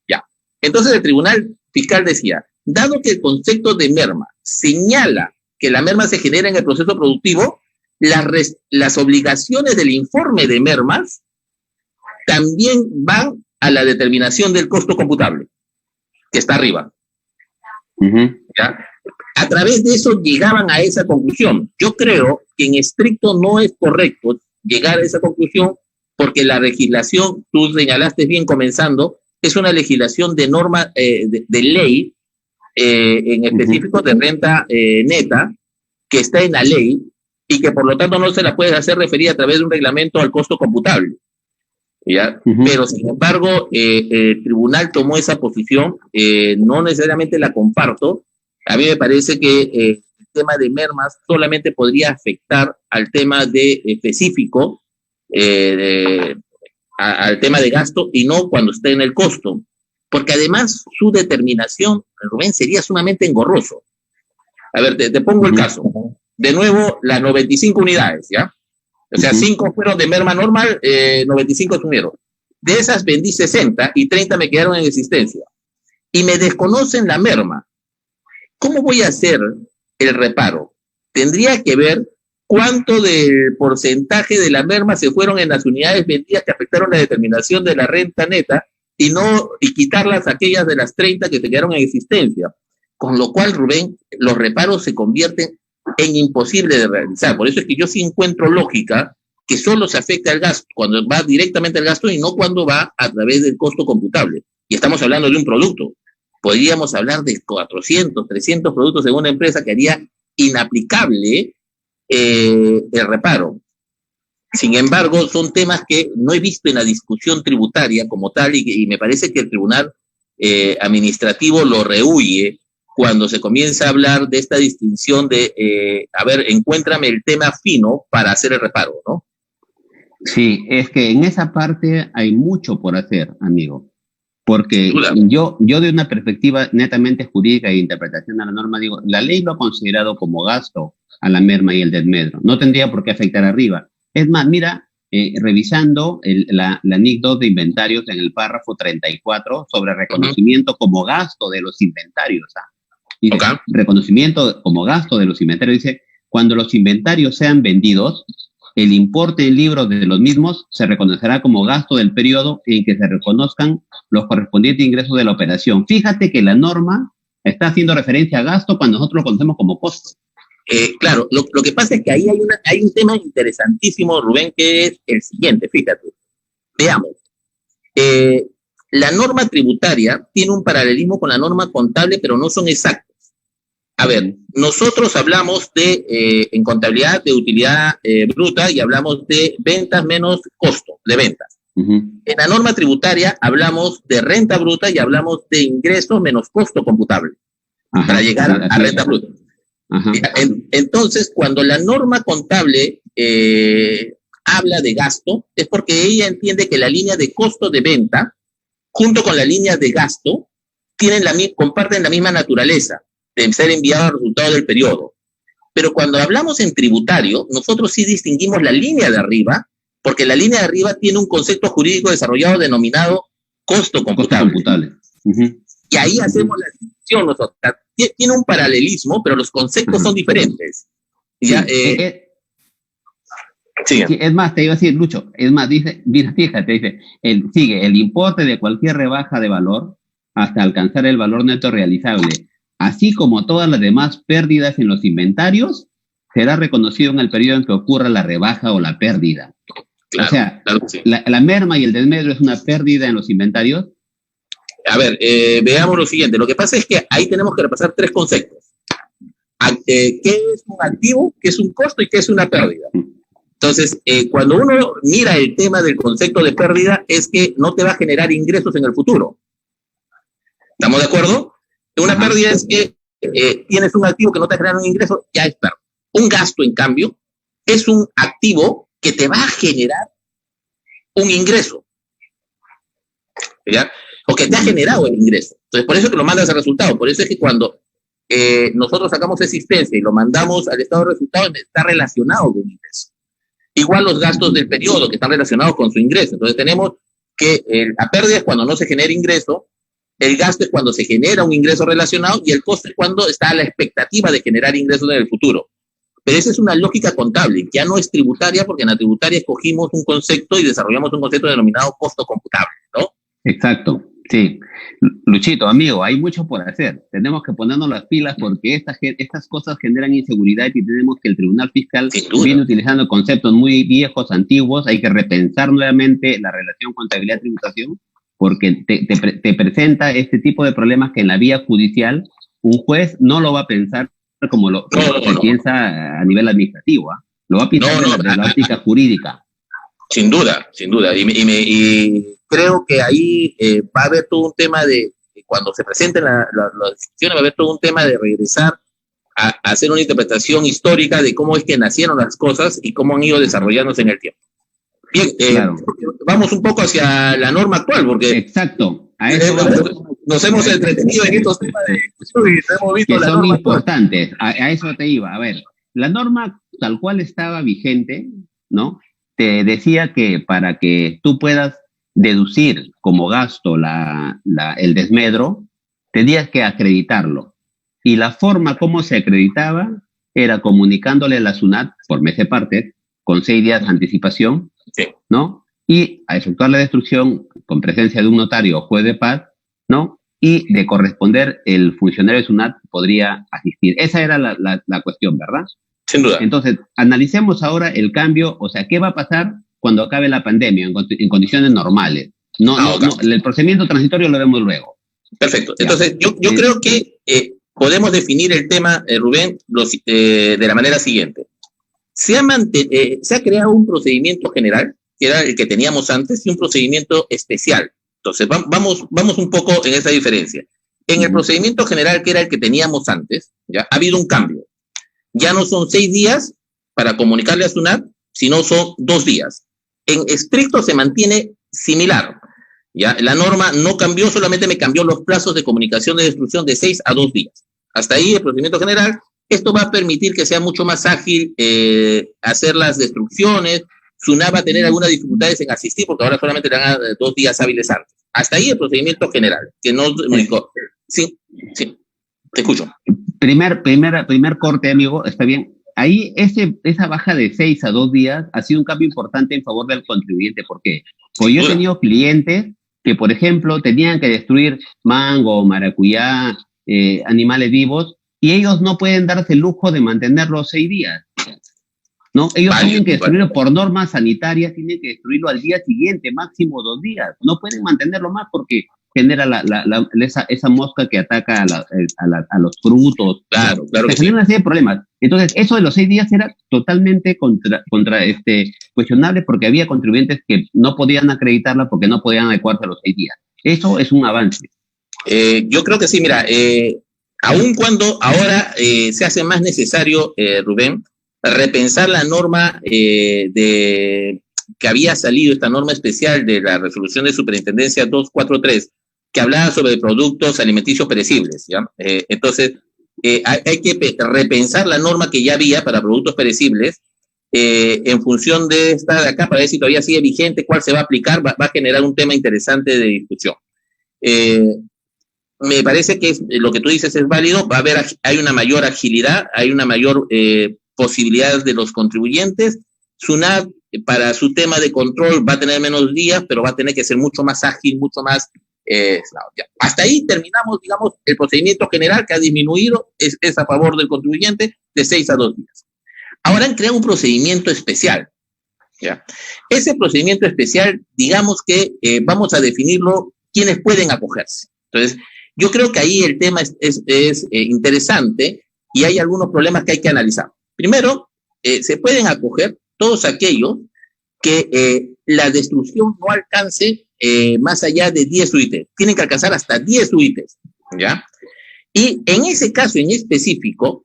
Ya. Entonces el Tribunal Fiscal decía, dado que el concepto de merma señala que la merma se genera en el proceso productivo, las obligaciones del informe de mermas también van a la determinación del costo computable, que está arriba. ¿Ya? A través de eso llegaban a esa conclusión. Yo creo que en estricto no es correcto llegar a esa conclusión porque la legislación, tú señalaste bien comenzando, es una legislación de norma, de ley, en específico de renta neta, que está en la ley y que por lo tanto no se la puede hacer referir a través de un reglamento al costo computable. ¿Ya? Pero sin embargo, el tribunal tomó esa posición, no necesariamente la comparto. A mí me parece que el tema de mermas solamente podría afectar al tema específico, al tema de gasto y no cuando esté en el costo. Porque además su determinación, Rubén, sería sumamente engorroso. A ver, te pongo el caso. De nuevo, las 95 unidades, ¿ya? O sea, 5 fueron de merma normal, 95 asumieron. De esas vendí 60 y 30 me quedaron en existencia. Y me desconocen la merma. ¿Cómo voy a hacer el reparo? Tendría que ver cuánto del porcentaje de la merma se fueron en las unidades vendidas que afectaron la determinación de la renta neta y quitarlas aquellas de las 30 que se quedaron en existencia. Con lo cual, Rubén, los reparos se convierten en imposible de realizar. Por eso es que yo sí encuentro lógica que solo se afecta al gasto, cuando va directamente al gasto y no cuando va a través del costo computable. Y estamos hablando de un producto. Podríamos hablar de 400, 300 productos en una empresa que haría inaplicable el reparo. Sin embargo, son temas que no he visto en la discusión tributaria como tal y me parece que el Tribunal Administrativo lo rehúye cuando se comienza a hablar de esta distinción de, a ver, encuéntrame el tema fino para hacer el reparo, ¿no? Sí, es que en esa parte hay mucho por hacer, amigo. Porque yo de una perspectiva netamente jurídica e interpretación de la norma, digo, la ley lo ha considerado como gasto a la merma y el desmedro. No tendría por qué afectar arriba. Es más, mira, revisando la NIC 2 de inventarios en el párrafo 34 sobre reconocimiento como gasto de los inventarios. Dice, reconocimiento como gasto de los inventarios. Dice, cuando los inventarios sean vendidos, el importe en libros de los mismos se reconocerá como gasto del periodo en que se reconozcan los correspondientes ingresos de la operación. Fíjate que la norma está haciendo referencia a gasto cuando nosotros lo conocemos como costo. Claro, lo que pasa es que ahí hay un tema interesantísimo, Rubén, que es el siguiente, fíjate. Veamos. La norma tributaria tiene un paralelismo con la norma contable, pero no son exactos. A ver, nosotros hablamos en contabilidad de utilidad bruta y hablamos de ventas menos costo de ventas. En la norma tributaria hablamos de renta bruta y hablamos de ingresos menos costo computable para llegar a renta bruta. Entonces, cuando la norma contable habla de gasto, es porque ella entiende que la línea de costo de venta, junto con la línea de gasto, comparten la misma naturaleza de ser enviado al resultado del periodo. Pero cuando hablamos en tributario, nosotros sí distinguimos la línea de arriba, porque la línea de arriba tiene un concepto jurídico desarrollado denominado costo computable. Y ahí hacemos la distinción nosotros. Tiene un paralelismo, pero los conceptos son diferentes. ¿Ya? Sí, es más, te iba a decir, Lucho, es más, fíjate, sigue el importe de cualquier rebaja de valor hasta alcanzar el valor neto realizable, así como todas las demás pérdidas en los inventarios, será reconocido en el periodo en que ocurra la rebaja o la pérdida. Claro, o sea, claro que sí. La merma y el desmedro es una pérdida en los inventarios. A ver, veamos lo siguiente. Lo que pasa es que ahí tenemos que repasar tres conceptos. ¿Qué es un activo, qué es un costo y qué es una pérdida? Entonces, cuando uno mira el tema del concepto de pérdida, es que no te va a generar ingresos en el futuro. ¿Estamos de acuerdo? Una pérdida es que tienes un activo que no te genera un ingreso, ya es pérdida. Un gasto, en cambio, es un activo que te va a generar un ingreso. ¿Ya? O que te ha generado el ingreso. Entonces, por eso es que lo mandas al resultado. Por eso es que cuando nosotros sacamos existencia y lo mandamos al estado de resultado, está relacionado con el ingreso. Igual los gastos del periodo que están relacionados con su ingreso. Entonces, tenemos que la pérdida es cuando no se genera ingreso, el gasto es cuando se genera un ingreso relacionado y el costo es cuando está a la expectativa de generar ingresos en el futuro. Pero esa es una lógica contable, ya no es tributaria, porque en la tributaria escogimos un concepto y desarrollamos un concepto denominado costo computable, ¿no? Exacto, sí. Luchito, amigo, hay mucho por hacer. Tenemos que ponernos las pilas porque estas cosas generan inseguridad y tenemos que el Tribunal Fiscal viene utilizando conceptos muy viejos, antiguos. Hay que repensar nuevamente la relación contabilidad-tributación porque te presenta este tipo de problemas que en la vía judicial un juez no lo va a pensar como se piensa a nivel administrativo, lo va a pensar desde la óptica jurídica. Sin duda, sin duda. Y creo que ahí va a haber todo un tema de, cuando se presenten las discusiones, va a haber todo un tema de regresar a hacer una interpretación histórica de cómo es que nacieron las cosas y cómo han ido desarrollándose en el tiempo. Bien, claro. Vamos un poco hacia la norma actual, porque... Exacto. A eso nos hemos entretenido en estos temas de discusión y hemos visto que la son norma importantes. A eso te iba. A ver, la norma tal cual estaba vigente, ¿no? Te decía que para que tú puedas deducir como gasto el desmedro, tenías que acreditarlo. Y la forma como se acreditaba era comunicándole a la SUNAT por mes de parte, con 6 días de anticipación, ¿no? Y a efectuar la destrucción con presencia de un notario o juez de paz, ¿no? Y de corresponder, el funcionario de SUNAT podría asistir. Esa era la cuestión, ¿verdad? Sin duda. Entonces, analicemos ahora el cambio, o sea, ¿qué va a pasar cuando acabe la pandemia en condiciones normales? El procedimiento transitorio lo vemos luego. Perfecto. Entonces, yo creo que podemos definir el tema, Rubén, de la manera siguiente. Se ha creado un procedimiento general, que era el que teníamos antes, y un procedimiento especial. Entonces, vamos un poco en esa diferencia. En el procedimiento general, que era el que teníamos antes, ya ha habido un cambio. Ya no son 6 días para comunicarle a SUNAT, sino son 2 días. En estricto se mantiene similar. ¿Ya? La norma no cambió, solamente me cambió los plazos de comunicación de destrucción de 6 a 2 días. Hasta ahí el procedimiento general. Esto va a permitir que sea mucho más ágil hacer las destrucciones. SUNAT va a tener algunas dificultades en asistir porque ahora solamente le dan 2 días hábiles antes. Hasta ahí el procedimiento general, que no único. Sí, te escucho. Primer corte, amigo, está bien. Ahí esa baja de 6 a 2 días ha sido un cambio importante en favor del contribuyente. ¿Por qué? Porque yo he tenido clientes que, por ejemplo, tenían que destruir mango, maracuyá, animales vivos, y ellos no pueden darse el lujo de mantenerlos 6 días, ¿no? Ellos tienen que destruirlo por normas sanitarias, tienen que destruirlo al día siguiente, máximo 2 días. No pueden mantenerlo más porque genera esa mosca que ataca a los frutos. Claro, que sí. Una serie de problemas. Entonces, eso de los 6 días era totalmente cuestionable, porque había contribuyentes que no podían acreditarla porque no podían adecuarse a los 6 días. Eso es un avance. Yo creo que sí, mira, aun cuando ahora se hace más necesario, Rubén, repensar la norma que había salido, esta norma especial de la resolución de superintendencia 243, que hablaba sobre productos alimenticios perecibles, ¿ya? Entonces, hay que repensar la norma que ya había para productos perecibles en función de esta de acá, para ver si todavía sigue vigente, cuál se va a aplicar, va a generar un tema interesante de discusión. Me parece que lo que tú dices es válido, hay una mayor agilidad, hay una mayor posibilidad de los contribuyentes. SUNAT, para su tema de control, va a tener menos días, pero va a tener que ser mucho más ágil, mucho más... hasta ahí terminamos, digamos, el procedimiento general que ha disminuido, es a favor del contribuyente, de 6 a 2 días. Ahora han creado un procedimiento especial, ¿ya? Ese procedimiento especial, digamos que vamos a definirlo, quiénes pueden acogerse. Entonces, yo creo que ahí el tema es interesante y hay algunos problemas que hay que analizar. Primero, se pueden acoger todos aquellos que la destrucción no alcance más allá de 10 UIT. Tienen que alcanzar hasta 10 UIT, ¿ya? Y en ese caso en específico,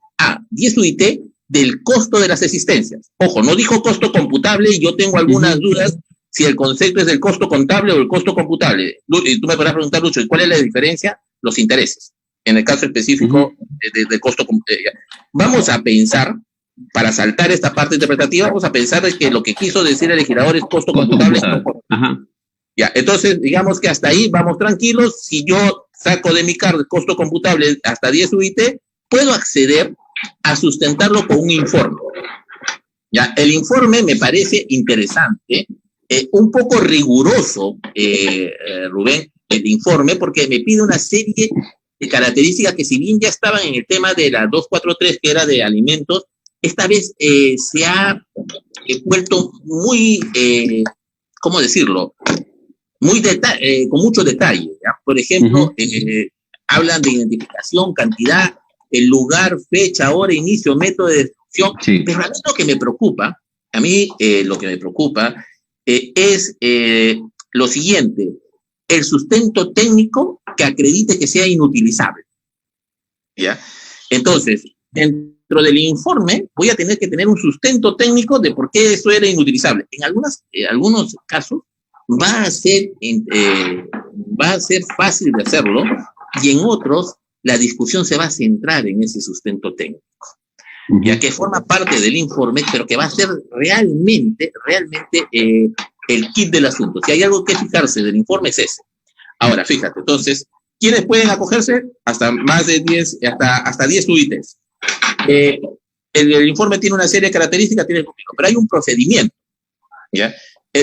10 UIT del costo de las existencias. Ojo, no dijo costo computable y yo tengo algunas dudas si el concepto es del costo contable o el costo computable. Tú me podrás preguntar, Lucho, ¿cuál es la diferencia? Los intereses. En el caso específico del costo computable. Vamos a pensar, para saltar esta parte interpretativa, vamos a pensar de que lo que quiso decir el legislador es costo computable. Ya, entonces, digamos que hasta ahí vamos tranquilos. Si yo saco de mi cargo el costo computable hasta 10 UIT, puedo acceder a sustentarlo con un informe. Ya, el informe me parece interesante, un poco riguroso, Rubén, el informe, porque me pide una serie de características que, si bien ya estaban en el tema de la 243, que era de alimentos, esta vez se ha vuelto muy, ¿cómo decirlo? Con mucho detalle, ¿ya? Por ejemplo, hablan de identificación, cantidad, el lugar, fecha, hora, inicio, método de destrucción. Sí. Pero a mí lo que me preocupa, es lo siguiente: el sustento técnico que acredite que sea inutilizable, ¿ya? Entonces, dentro del informe voy a tener que tener un sustento técnico de por qué eso era inutilizable. En algunos casos va a ser fácil de hacerlo, y en otros la discusión se va a centrar en ese sustento técnico, ya que forma parte del informe, pero que va a ser realmente el kit del asunto. Si hay algo que fijarse del informe es ese. Ahora, fíjate, entonces, ¿quiénes pueden acogerse? Hasta más de 10, hasta 10 UITs. El informe tiene una serie de características, pero hay un procedimiento, ¿ya?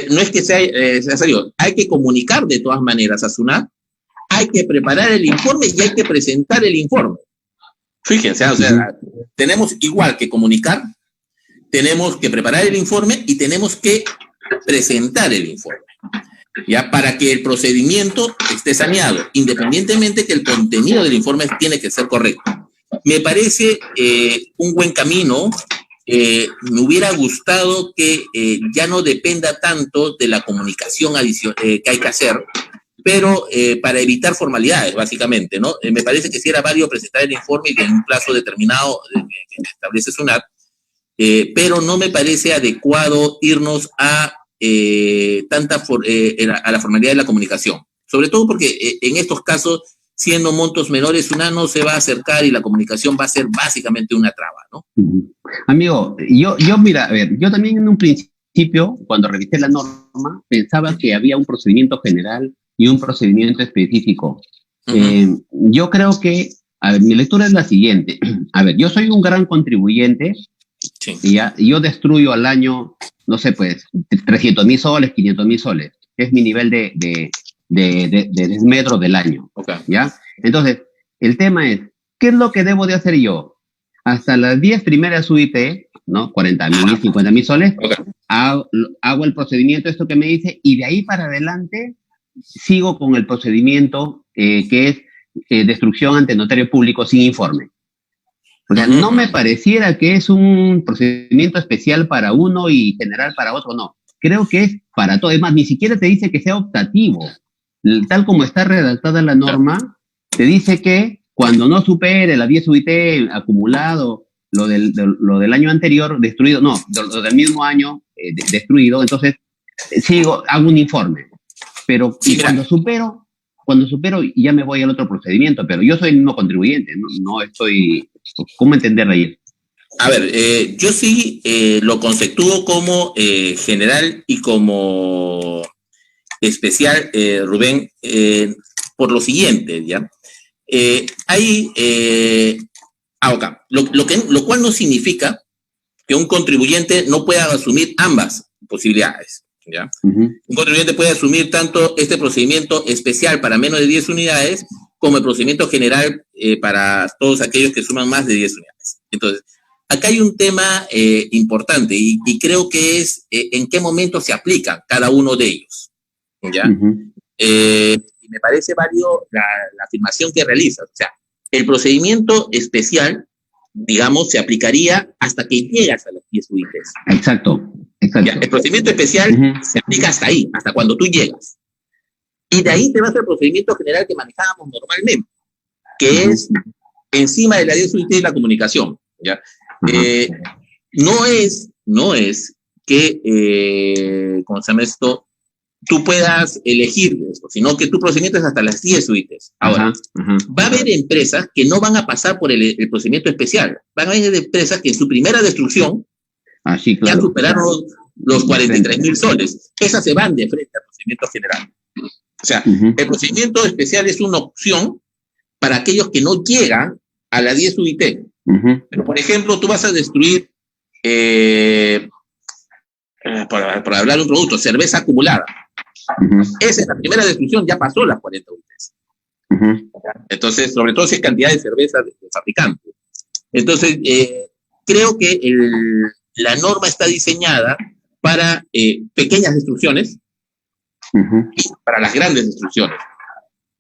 No es que sea salido, hay que comunicar de todas maneras a SUNAT, hay que preparar el informe y hay que presentar el informe. Fíjense, o sea, tenemos igual que comunicar, tenemos que preparar el informe y tenemos que presentar el informe, ya, para que el procedimiento esté saneado, independientemente que el contenido del informe tiene que ser correcto. Me parece un buen camino. Me hubiera gustado que ya no dependa tanto de la comunicación que hay que hacer, pero para evitar formalidades, básicamente, ¿no? Me parece que sí era válido presentar el informe y en un plazo determinado que establece SUNAT, pero no me parece adecuado irnos a la formalidad de la comunicación, sobre todo porque en estos casos, siendo montos menores, SUNAT no se va a acercar y la comunicación va a ser básicamente una traba, ¿no? Amigo, yo mira, a ver, yo también en un principio, cuando revisé la norma, pensaba que había un procedimiento general y un procedimiento específico. Yo creo que, a ver, mi lectura es la siguiente. A ver, yo soy un gran contribuyente, sí, y yo destruyo al año, no sé, pues, 300,000 soles, 500,000 soles, que es mi nivel de desmedro del año, okay, ¿ya? Entonces, El tema es, ¿qué es lo que debo de hacer yo? Hasta las 10 primeras UIT, ¿no? 40.000, 50.000 soles, Okay. hago el procedimiento, esto que me dice, y de ahí para adelante sigo con el procedimiento que es destrucción ante notario público sin informe. O sea, no me pareciera que es un procedimiento especial para uno y general para otro, no. Creo que es para todo. Es más, ni siquiera te dice que sea optativo. Tal como está redactada la norma, te dice que cuando no supere la 10 UIT acumulado, lo del año anterior destruido, no, lo del mismo año destruido, entonces hago un informe. Pero Sí, cuando supero ya me voy al otro procedimiento, pero yo soy el mismo contribuyente, no estoy... ¿Cómo entenderla ahí? A ver, yo sí lo conceptúo como general y como especial, Rubén, por lo siguiente, ¿ya? Lo cual no significa que un contribuyente no pueda asumir ambas posibilidades, ¿ya? Un contribuyente puede asumir tanto este procedimiento especial para menos de 10 unidades como el procedimiento general para todos aquellos que suman más de 10 unidades. Entonces, acá hay un tema importante y creo que es en qué momento se aplica cada uno de ellos, ¿ya? Y me parece válido la afirmación que realizas. O sea, el procedimiento especial, digamos, se aplicaría hasta que llegas a las 10 UITs. Exacto. Ya, el procedimiento especial se aplica hasta ahí, hasta cuando tú llegas. Y de ahí te vas al procedimiento general que manejábamos normalmente, que es encima de la 10 UIT de la comunicación, ¿ya? No es que, ¿cómo se llama esto? Tú puedas elegir eso, sino que tu procedimiento es hasta las 10 UITs. Ahora, va a haber empresas que no van a pasar por el procedimiento especial. Van a haber empresas que en su primera destrucción ya superaron los 43.000 soles. Esas se van de frente al procedimiento general. O sea, el procedimiento especial es una opción para aquellos que no llegan a la 10 UIT. Pero, por ejemplo, tú vas a destruir, por hablar de un producto, cerveza acumulada. Esa es la primera destrucción, ya pasó las 40 UITs. Entonces, sobre todo si es cantidad de cerveza del fabricante. Entonces, creo que la norma está diseñada para pequeñas destrucciones y para las grandes destrucciones.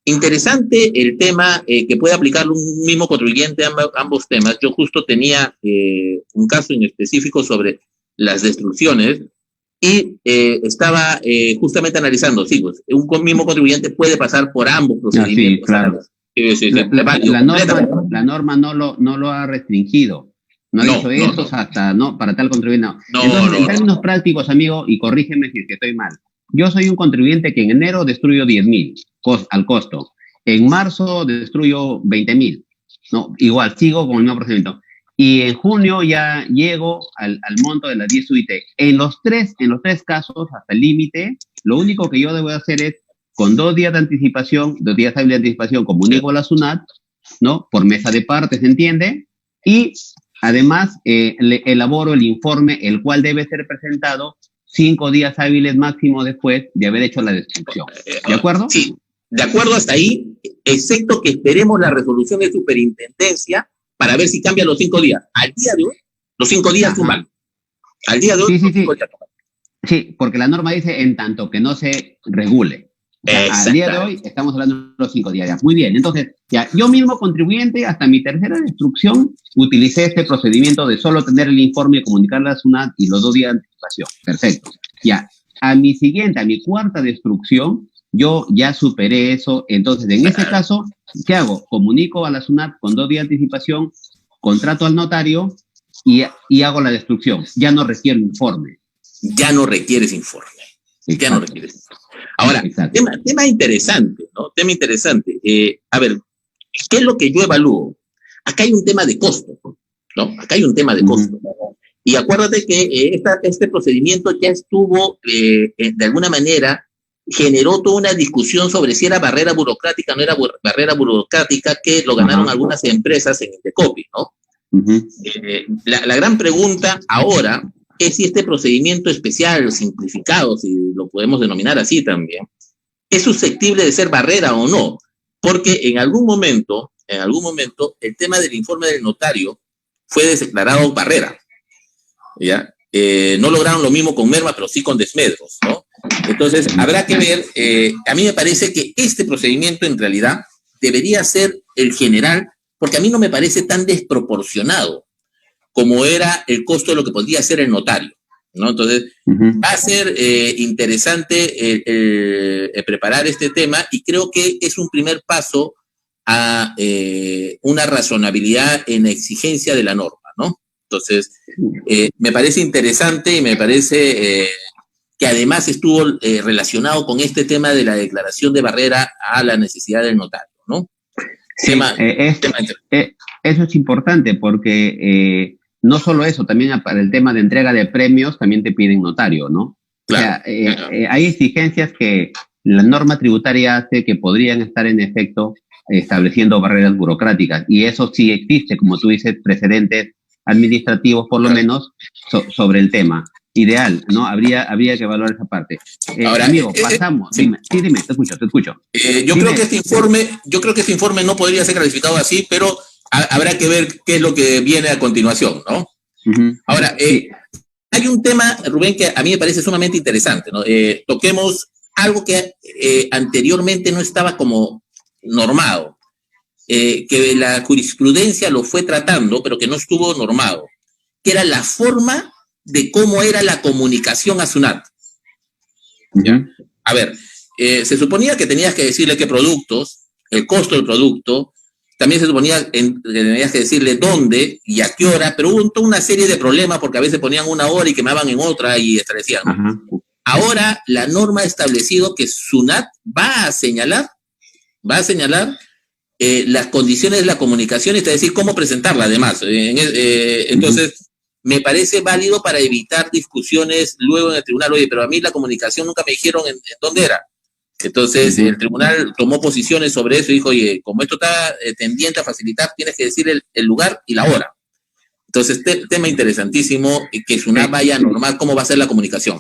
Interesante el tema que puede aplicar un mismo contribuyente a ambos temas. Yo justo tenía un caso en específico sobre las destrucciones y estaba justamente analizando, sí, pues, un mismo contribuyente puede pasar por ambos procedimientos. Sí, claro. La norma no lo ha restringido. No ha dicho eso hasta para tal contribuyente. Entonces, en términos prácticos, amigo, y corrígeme si es que estoy mal. Yo soy un contribuyente que en enero destruyo 10.000 al costo. En marzo destruyo 20.000. No, igual, sigo con el mismo procedimiento. Y en junio ya llego al monto de las 10 UIT. En los tres casos, hasta el límite, lo único que yo debo hacer es, con 2 días de anticipación, 2 días hábiles de anticipación, comunico a la SUNAT, ¿no? Por mesa de partes, ¿se entiende? Y además le elaboro el informe, el cual debe ser presentado 5 días hábiles máximo después de haber hecho la destrucción. ¿De acuerdo? Sí, de acuerdo hasta ahí, excepto que esperemos la resolución de superintendencia para ver si cambia los 5 días. Al día de hoy, los 5 días suman. Al día de hoy, los 5 días suman. Sí, porque la norma dice en tanto que no se regule. O sea, al día de hoy estamos hablando de los 5 días. Ya. Muy bien, entonces, ya, yo mismo contribuyente, hasta mi tercera destrucción, utilicé este procedimiento de solo tener el informe y comunicarle a SUNAT y los 2 días de anticipación. Perfecto. Ya, a mi cuarta destrucción, yo ya superé eso. Entonces, en ese caso, ¿qué hago? Comunico a la SUNAT con 2 días de anticipación, contrato al notario y hago la destrucción. Ya no requiero informe. Ya no requieres informe. Exacto. Ya no requieres informe. Ahora, tema interesante, ¿no? Tema interesante. A ver, ¿qué es lo que yo evalúo? Acá hay un tema de costo, ¿no? Acá hay un tema de costo. Y acuérdate que este procedimiento ya estuvo, de alguna manera, generó toda una discusión sobre si era barrera burocrática o no era barrera burocrática, que lo ganaron algunas empresas en Indecopi, ¿no? La gran pregunta ahora es si este procedimiento especial o simplificado, si lo podemos denominar así también, es susceptible de ser barrera o no, porque en algún momento en algún momento, el tema del informe del notario fue declarado barrera, ¿ya? No lograron lo mismo con merma, pero sí con desmedros, ¿no? Entonces, habrá que ver, a mí me parece que este procedimiento en realidad debería ser el general, porque a mí no me parece tan desproporcionado como era el costo de lo que podría hacer el notario, ¿no? Entonces, va a ser interesante preparar este tema, y creo que es un primer paso a una razonabilidad en la exigencia de la norma, ¿no? Entonces, me parece interesante y me parece que además estuvo relacionado con este tema de la declaración de barrera a la necesidad del notario, ¿no? Sí, eso es importante porque no solo eso, también para el tema de entrega de premios también te piden notario, ¿no? Claro, o sea, hay exigencias que la norma tributaria hace que podrían estar en efecto estableciendo barreras burocráticas, y eso sí existe, como tú dices, precedentes administrativos por lo menos sobre el tema. Ideal, ¿no? Habría que evaluar esa parte. Ahora, amigo, pasamos. Dime, te escucho. Yo creo que este informe no podría ser calificado así, pero habrá que ver qué es lo que viene a continuación, ¿no? Ahora, hay un tema, Rubén, que a mí me parece sumamente interesante, ¿no? Toquemos algo que anteriormente no estaba como normado, que la jurisprudencia lo fue tratando, pero que no estuvo normado, que era la forma de cómo era la comunicación a SUNAT. ¿Ya? A ver, se suponía que tenías que decirle qué productos, el costo del producto, también se suponía que tenías que decirle dónde y a qué hora, pero hubo toda una serie de problemas porque a veces ponían una hora y quemaban en otra y establecían. Ahora la norma ha establecido que SUNAT va a señalar las condiciones de la comunicación, es decir, cómo presentarla además. Entonces, me parece válido para evitar discusiones luego en el tribunal. Oye, pero a mí la comunicación nunca me dijeron en dónde era. Entonces, el tribunal tomó posiciones sobre eso y dijo, oye, como esto está tendiente a facilitar, tienes que decir el lugar y la hora. Entonces, tema interesantísimo, que SUNAT vaya a normar cómo va a ser la comunicación.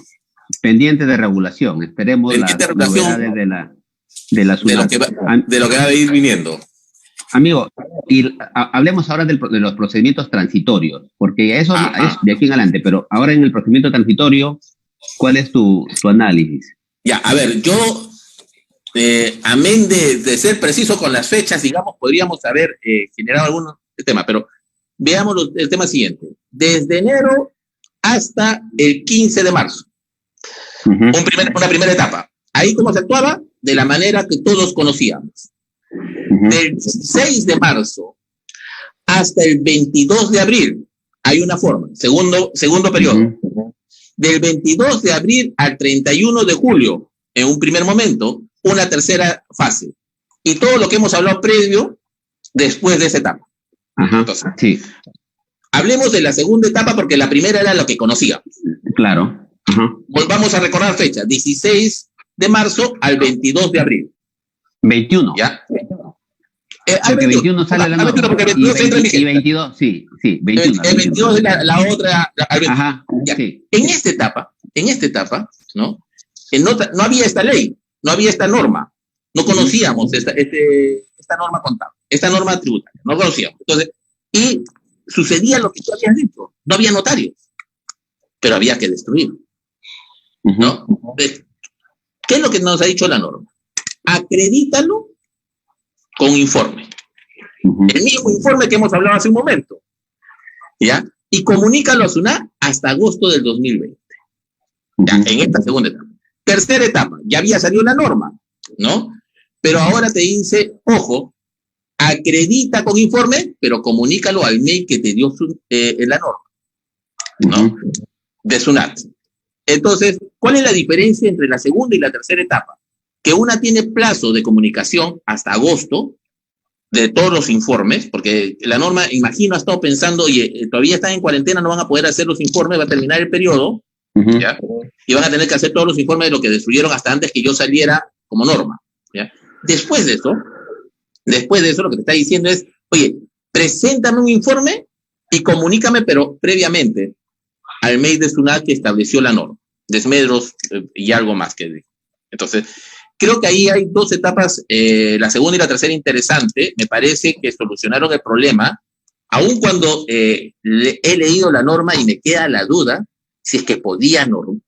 Pendiente de regulación, esperemos las novedades de la SUNAT. De lo que va a ir viniendo. Amigo, y hablemos ahora de los procedimientos transitorios, porque eso es de aquí en adelante, pero ahora en el procedimiento transitorio, ¿cuál es tu análisis? Ya, a ver, yo, amén de ser preciso con las fechas, digamos, podríamos haber generado algunos temas, pero veamos el tema siguiente. Desde enero hasta el 15 de marzo, una primera etapa. Ahí cómo se actuaba, de la manera que todos conocíamos. Del 6 de marzo hasta el 22 de abril hay una forma, segundo periodo. Del 22 de abril al 31 de julio, en un primer momento, una tercera fase. Y todo lo que hemos hablado previo, después de esa etapa. Entonces, hablemos de la segunda etapa porque la primera era lo que conocíamos. Claro. Volvamos a recordar fecha, 16 de marzo al 22 de abril. 21. ¿Ya? Porque 21 sale la norma. Porque 22 entra en y 22, sí, 21. El 22 es la otra. Sí. En esta etapa, ¿no? No había esta ley, no había esta norma, no conocíamos esta norma contable, esta norma tributaria, no conocíamos. Entonces, y sucedía lo que tú habías dicho, no había notarios, pero había que destruir, ¿no? Entonces, ¿qué es lo que nos ha dicho la norma? Acredítalo con informe. El mismo informe que hemos hablado hace un momento. ¿Ya? Y comunícalo a SUNAT hasta agosto del 2020. Ya, en esta segunda etapa. Tercera etapa, ya había salido la norma, ¿no? Pero ahora te dice, ojo, acredita con informe, pero comunícalo al mail que te dio la norma, ¿no? De SUNAT. Entonces, ¿cuál es la diferencia entre la segunda y la tercera etapa? Que una tiene plazo de comunicación hasta agosto de todos los informes, porque la norma, imagino, ha estado pensando, oye, todavía están en cuarentena, no van a poder hacer los informes, va a terminar el periodo, ¿ya? Y van a tener que hacer todos los informes de lo que destruyeron hasta antes que yo saliera como norma, ¿ya? Después de eso, lo que te está diciendo es, oye, preséntame un informe y comunícame, pero previamente, al mail de SUNAT que estableció la norma, desmedros y algo más que dijo. Entonces, creo que ahí hay dos etapas, la segunda y la tercera interesante. Me parece que solucionaron el problema, aun cuando he leído la norma y me queda la duda si es que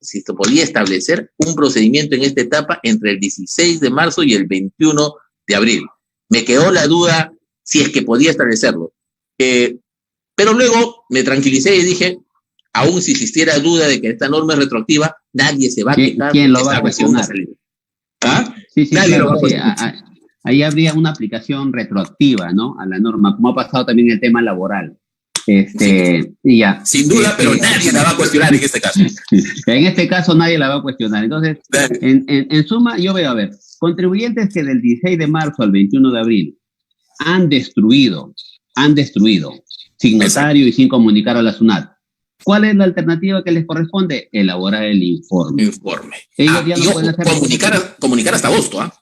si se podía establecer un procedimiento en esta etapa entre el 16 de marzo y el 21 de abril. Me quedó la duda si es que podía establecerlo. Pero luego me tranquilicé y dije, aún si existiera duda de que esta norma es retroactiva, nadie se va a quejar. ¿Quién lo va a cuestionar? ¿Ah? Sí, nadie lo va a cuestionar. Ahí habría una aplicación retroactiva, ¿no? A la norma, como ha pasado también el tema laboral. Y ya. Sin duda, pero nadie la va a cuestionar en este caso. En este caso nadie la va a cuestionar. Entonces, en suma, yo veo, a ver, contribuyentes que del 16 de marzo al 21 de abril han destruido, sin notario y sin comunicar a la SUNAT. ¿Cuál es la alternativa que les corresponde? Elaborar el informe. Ellos ya no pueden hacer comunicar hasta agosto, ¿ah?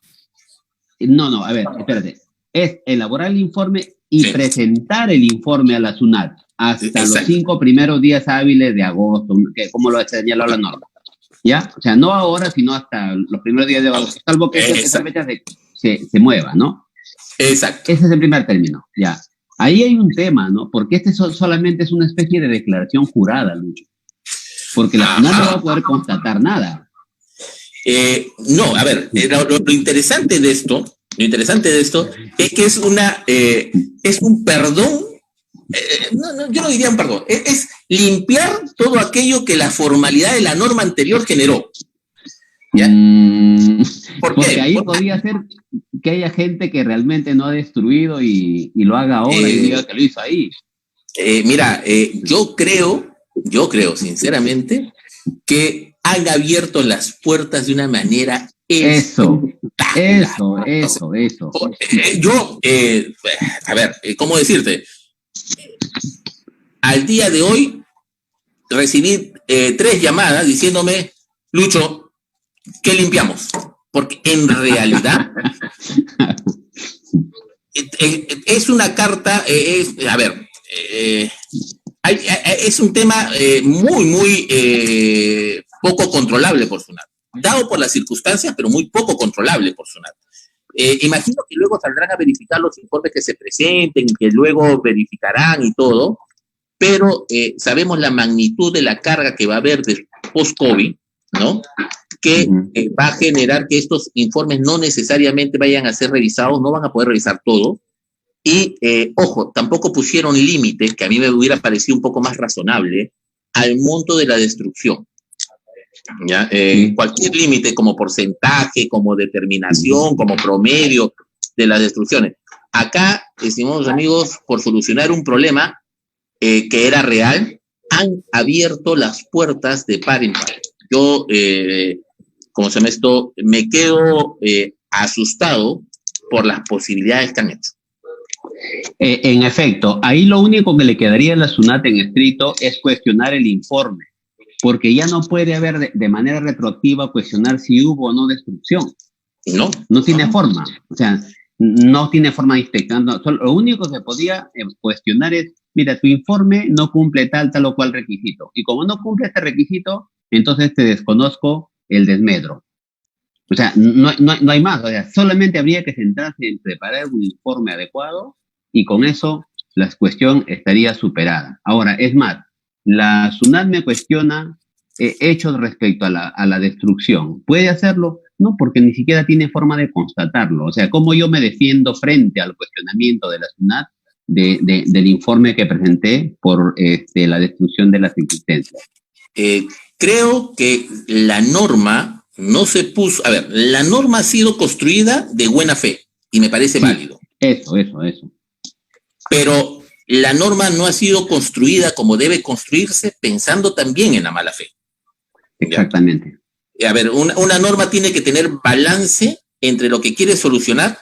No, a ver, espérate. Es elaborar el informe y presentar el informe a la SUNAT hasta los 5 primeros días hábiles de agosto, como lo ha señalado la norma. ¿Ya? O sea, no ahora, sino hasta los primeros días de agosto, salvo que esa fecha se mueva, ¿no? Exacto. Ese es el primer término, ya. Ahí hay un tema, ¿no? Porque solamente es una especie de declaración jurada, Lucho. Porque la SUNAT no va a poder constatar nada. No, a ver, lo interesante de esto es que es un perdón, yo no diría un perdón, es limpiar todo aquello que la formalidad de la norma anterior generó. ¿Ya? Porque ahí podría ser que haya gente que realmente no ha destruido y lo haga ahora y diga que lo hizo ahí. Mira, yo creo sinceramente que han abierto las puertas de una manera Eso. A ver, ¿cómo decirte? Al día de hoy recibí 3 llamadas diciéndome, Lucho, ¿qué limpiamos? Porque en realidad es una carta, es un tema muy poco controlable por SUNAT, dado por las circunstancias, pero muy poco controlable por SUNAT. Imagino que luego saldrán a verificar los informes que se presenten, que luego verificarán y todo, pero sabemos la magnitud de la carga que va a haber de post-COVID, ¿no? Que va a generar que estos informes no necesariamente vayan a ser revisados, no van a poder revisar todo. Y, ojo, tampoco pusieron límite, que a mí me hubiera parecido un poco más razonable, al monto de la destrucción. ¿Ya? Cualquier límite como porcentaje, como determinación, como promedio de las destrucciones. Acá, estimados amigos, por solucionar un problema que era real, han abierto las puertas de par en par. Yo, me quedo asustado por las posibilidades que han hecho. En efecto, ahí lo único que le quedaría a la SUNAT en estricto es cuestionar el informe, porque ya no puede haber de manera retroactiva cuestionar si hubo o no destrucción. No tiene forma, o sea, no tiene forma de inspección. Lo único que podía cuestionar es, mira, tu informe no cumple tal o cual requisito, y como no cumple este requisito, entonces te desconozco el desmedro. O sea, no hay más, o sea, solamente habría que centrarse en preparar un informe adecuado y con eso la cuestión estaría superada. Ahora, es más, la SUNAT me cuestiona hechos respecto a la destrucción. ¿Puede hacerlo? No, porque ni siquiera tiene forma de constatarlo. O sea, ¿cómo yo me defiendo frente al cuestionamiento de la SUNAT del informe que presenté por la destrucción de las existencias? Creo que la norma no se puso... A ver, la norma ha sido construida de buena fe y me parece válido. Eso. Pero la norma no ha sido construida como debe construirse pensando también en la mala fe. Exactamente. A ver, una norma tiene que tener balance entre lo que quiere solucionar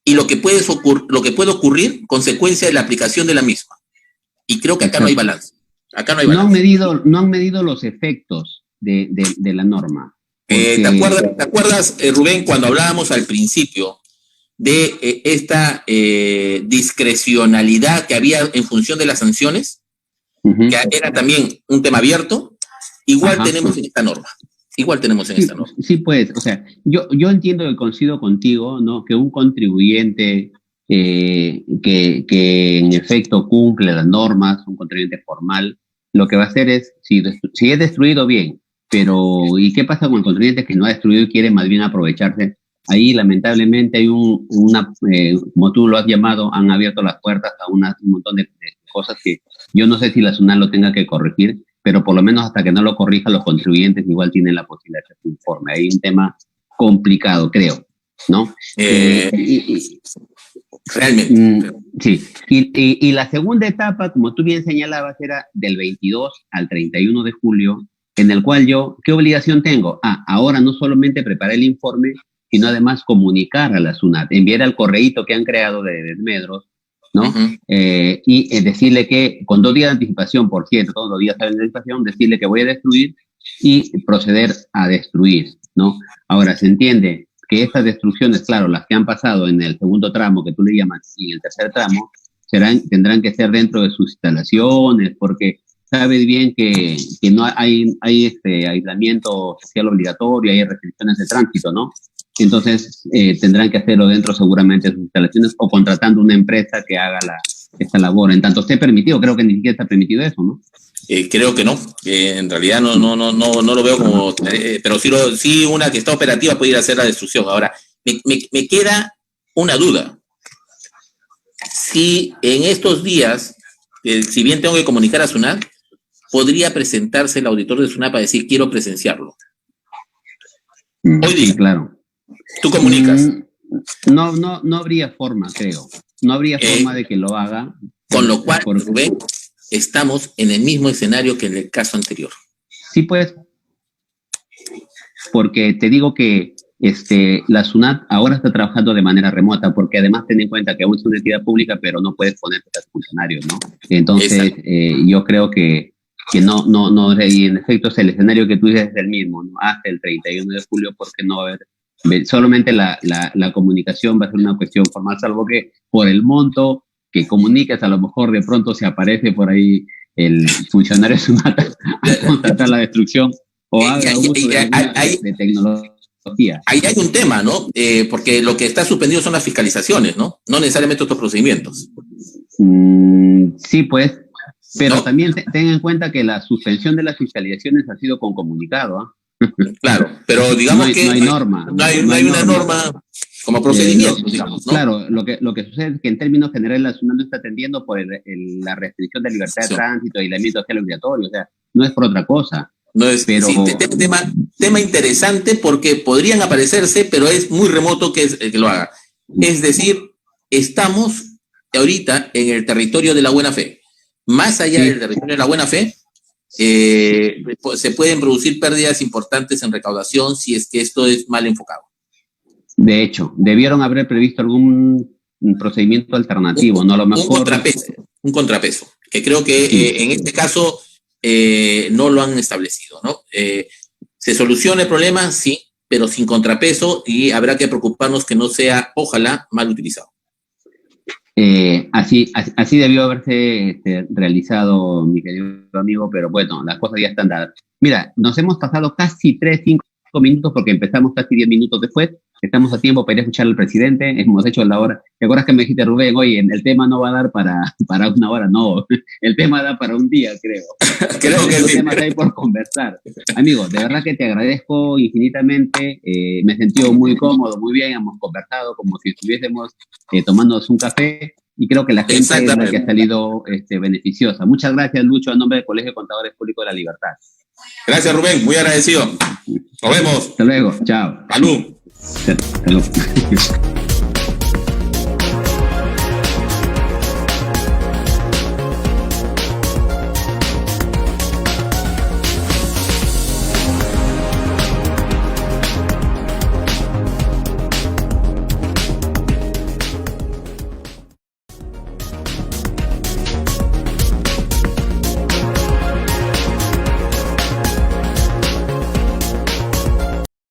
y lo que puede ocurrir consecuencia de la acuerdación de la misma. Y creo que acá no hay balance. No han medido los efectos de la norma. Porque... ¿Te acuerdas, Rubén, cuando hablábamos al principio de esta discrecionalidad que había en función de las sanciones, que era también un tema abierto? Igual tenemos en esta norma. Igual tenemos en esta norma. Sí, pues, o sea, yo entiendo y coincido contigo, ¿no? Que un contribuyente que en efecto cumple las normas, un contribuyente formal, lo que va a hacer es, si es destruido, bien, pero ¿y qué pasa con el contribuyente que no ha destruido y quiere más bien aprovecharse? Ahí lamentablemente hay como tú lo has llamado, han abierto las puertas a un montón de cosas que yo no sé si la SUNAT lo tenga que corregir, pero por lo menos hasta que no lo corrija, los contribuyentes igual tienen la posibilidad de hacer su informe. Hay un tema complicado, creo, ¿no? Realmente. Sí. Y la segunda etapa, como tú bien señalabas, era del 22 al 31 de julio, en el cual ¿qué obligación tengo? Ahora no solamente preparar el informe, sino además comunicar a la SUNAT, enviar al correíto que han creado de Desmedros, ¿no? Uh-huh. Y decirle que, con 2 días de anticipación, por cierto, todos los días de anticipación, decirle que voy a destruir y proceder a destruir, ¿no? Ahora, se entiende que estas destrucciones, claro, las que han pasado en el segundo tramo, que tú le llamas, y en el tercer tramo, tendrán que ser dentro de sus instalaciones, porque sabes bien que no hay aislamiento social obligatorio, hay restricciones de tránsito, ¿no? Entonces, tendrán que hacerlo dentro seguramente de sus instalaciones o contratando una empresa que haga esta labor. En tanto esté permitido, creo que ni siquiera está permitido eso, ¿no? Creo que no, en realidad no lo veo como, pero sí una que está operativa puede ir a hacer la destrucción. Ahora, me queda una duda. Si en estos días, si bien tengo que comunicar a SUNAT, podría presentarse el auditor de SUNAT para decir quiero presenciarlo. Hoy día. Sí, claro. ¿Tú comunicas? No habría forma, creo. No habría forma de que lo haga. Con lo cual, Rubén, estamos en el mismo escenario que en el caso anterior. Sí, pues, porque te digo que la SUNAT ahora está trabajando de manera remota, porque además ten en cuenta que aún es una entidad pública, pero no puedes ponerte a funcionarios, ¿no? Entonces, yo creo que no, y en efecto es el escenario que tú dices es el mismo, ¿no? Hasta el 31 de julio, porque no va a haber, solamente la comunicación va a ser una cuestión formal, salvo que por el monto que comuniques, a lo mejor de pronto se aparece por ahí el funcionario SUNAT a contratar la destrucción o haga uso de tecnología. Ahí hay un tema, ¿no? Porque lo que está suspendido son las fiscalizaciones, ¿no? No necesariamente otros procedimientos. Sí, pues, pero también ten en cuenta que la suspensión de las fiscalizaciones ha sido con comunicado, ¿ah? Claro, pero digamos que no hay norma. No hay una norma como procedimiento, digamos, ¿no? Claro, lo que sucede es que en términos generales la SUNAT no está atendiendo por la restricción de libertad de tránsito, aislamiento social obligatorio, o sea, no es por otra cosa. No es, pero sí, tema interesante porque podrían aparecerse, pero es muy remoto que lo haga. Es decir, estamos ahorita en el territorio de la buena fe. Más allá del territorio de la buena fe, se pueden producir pérdidas importantes en recaudación si es que esto es mal enfocado. De hecho, debieron haber previsto algún procedimiento alternativo, ¿no? A lo mejor... Un contrapeso, que creo que en este caso no lo han establecido, ¿no? ¿Se soluciona el problema? Sí, pero sin contrapeso y habrá que preocuparnos que no sea, ojalá, mal utilizado. Así debió haberse realizado, mi querido amigo, pero bueno, las cosas ya están dadas. Mira, nos hemos pasado casi 3-5 minutos porque empezamos casi 10 minutos después. Estamos a tiempo para ir a escuchar al presidente. Hemos hecho la hora. ¿Te acuerdas que me dijiste, Rubén, oye, el tema no va a dar para 1 hora? No, el tema da para un día, creo. Creo que sí. Temas hay por conversar. Amigo, de verdad que te agradezco infinitamente. Me he sentido muy cómodo, muy bien. Hemos conversado como si estuviésemos tomándonos un café. Y creo que la gente es la que ha salido beneficiosa. Muchas gracias, Lucho, a nombre del Colegio de Contadores Públicos de la Libertad. Gracias, Rubén. Muy agradecido. Nos vemos. Hasta luego. Chao. Salud. Hasta luego.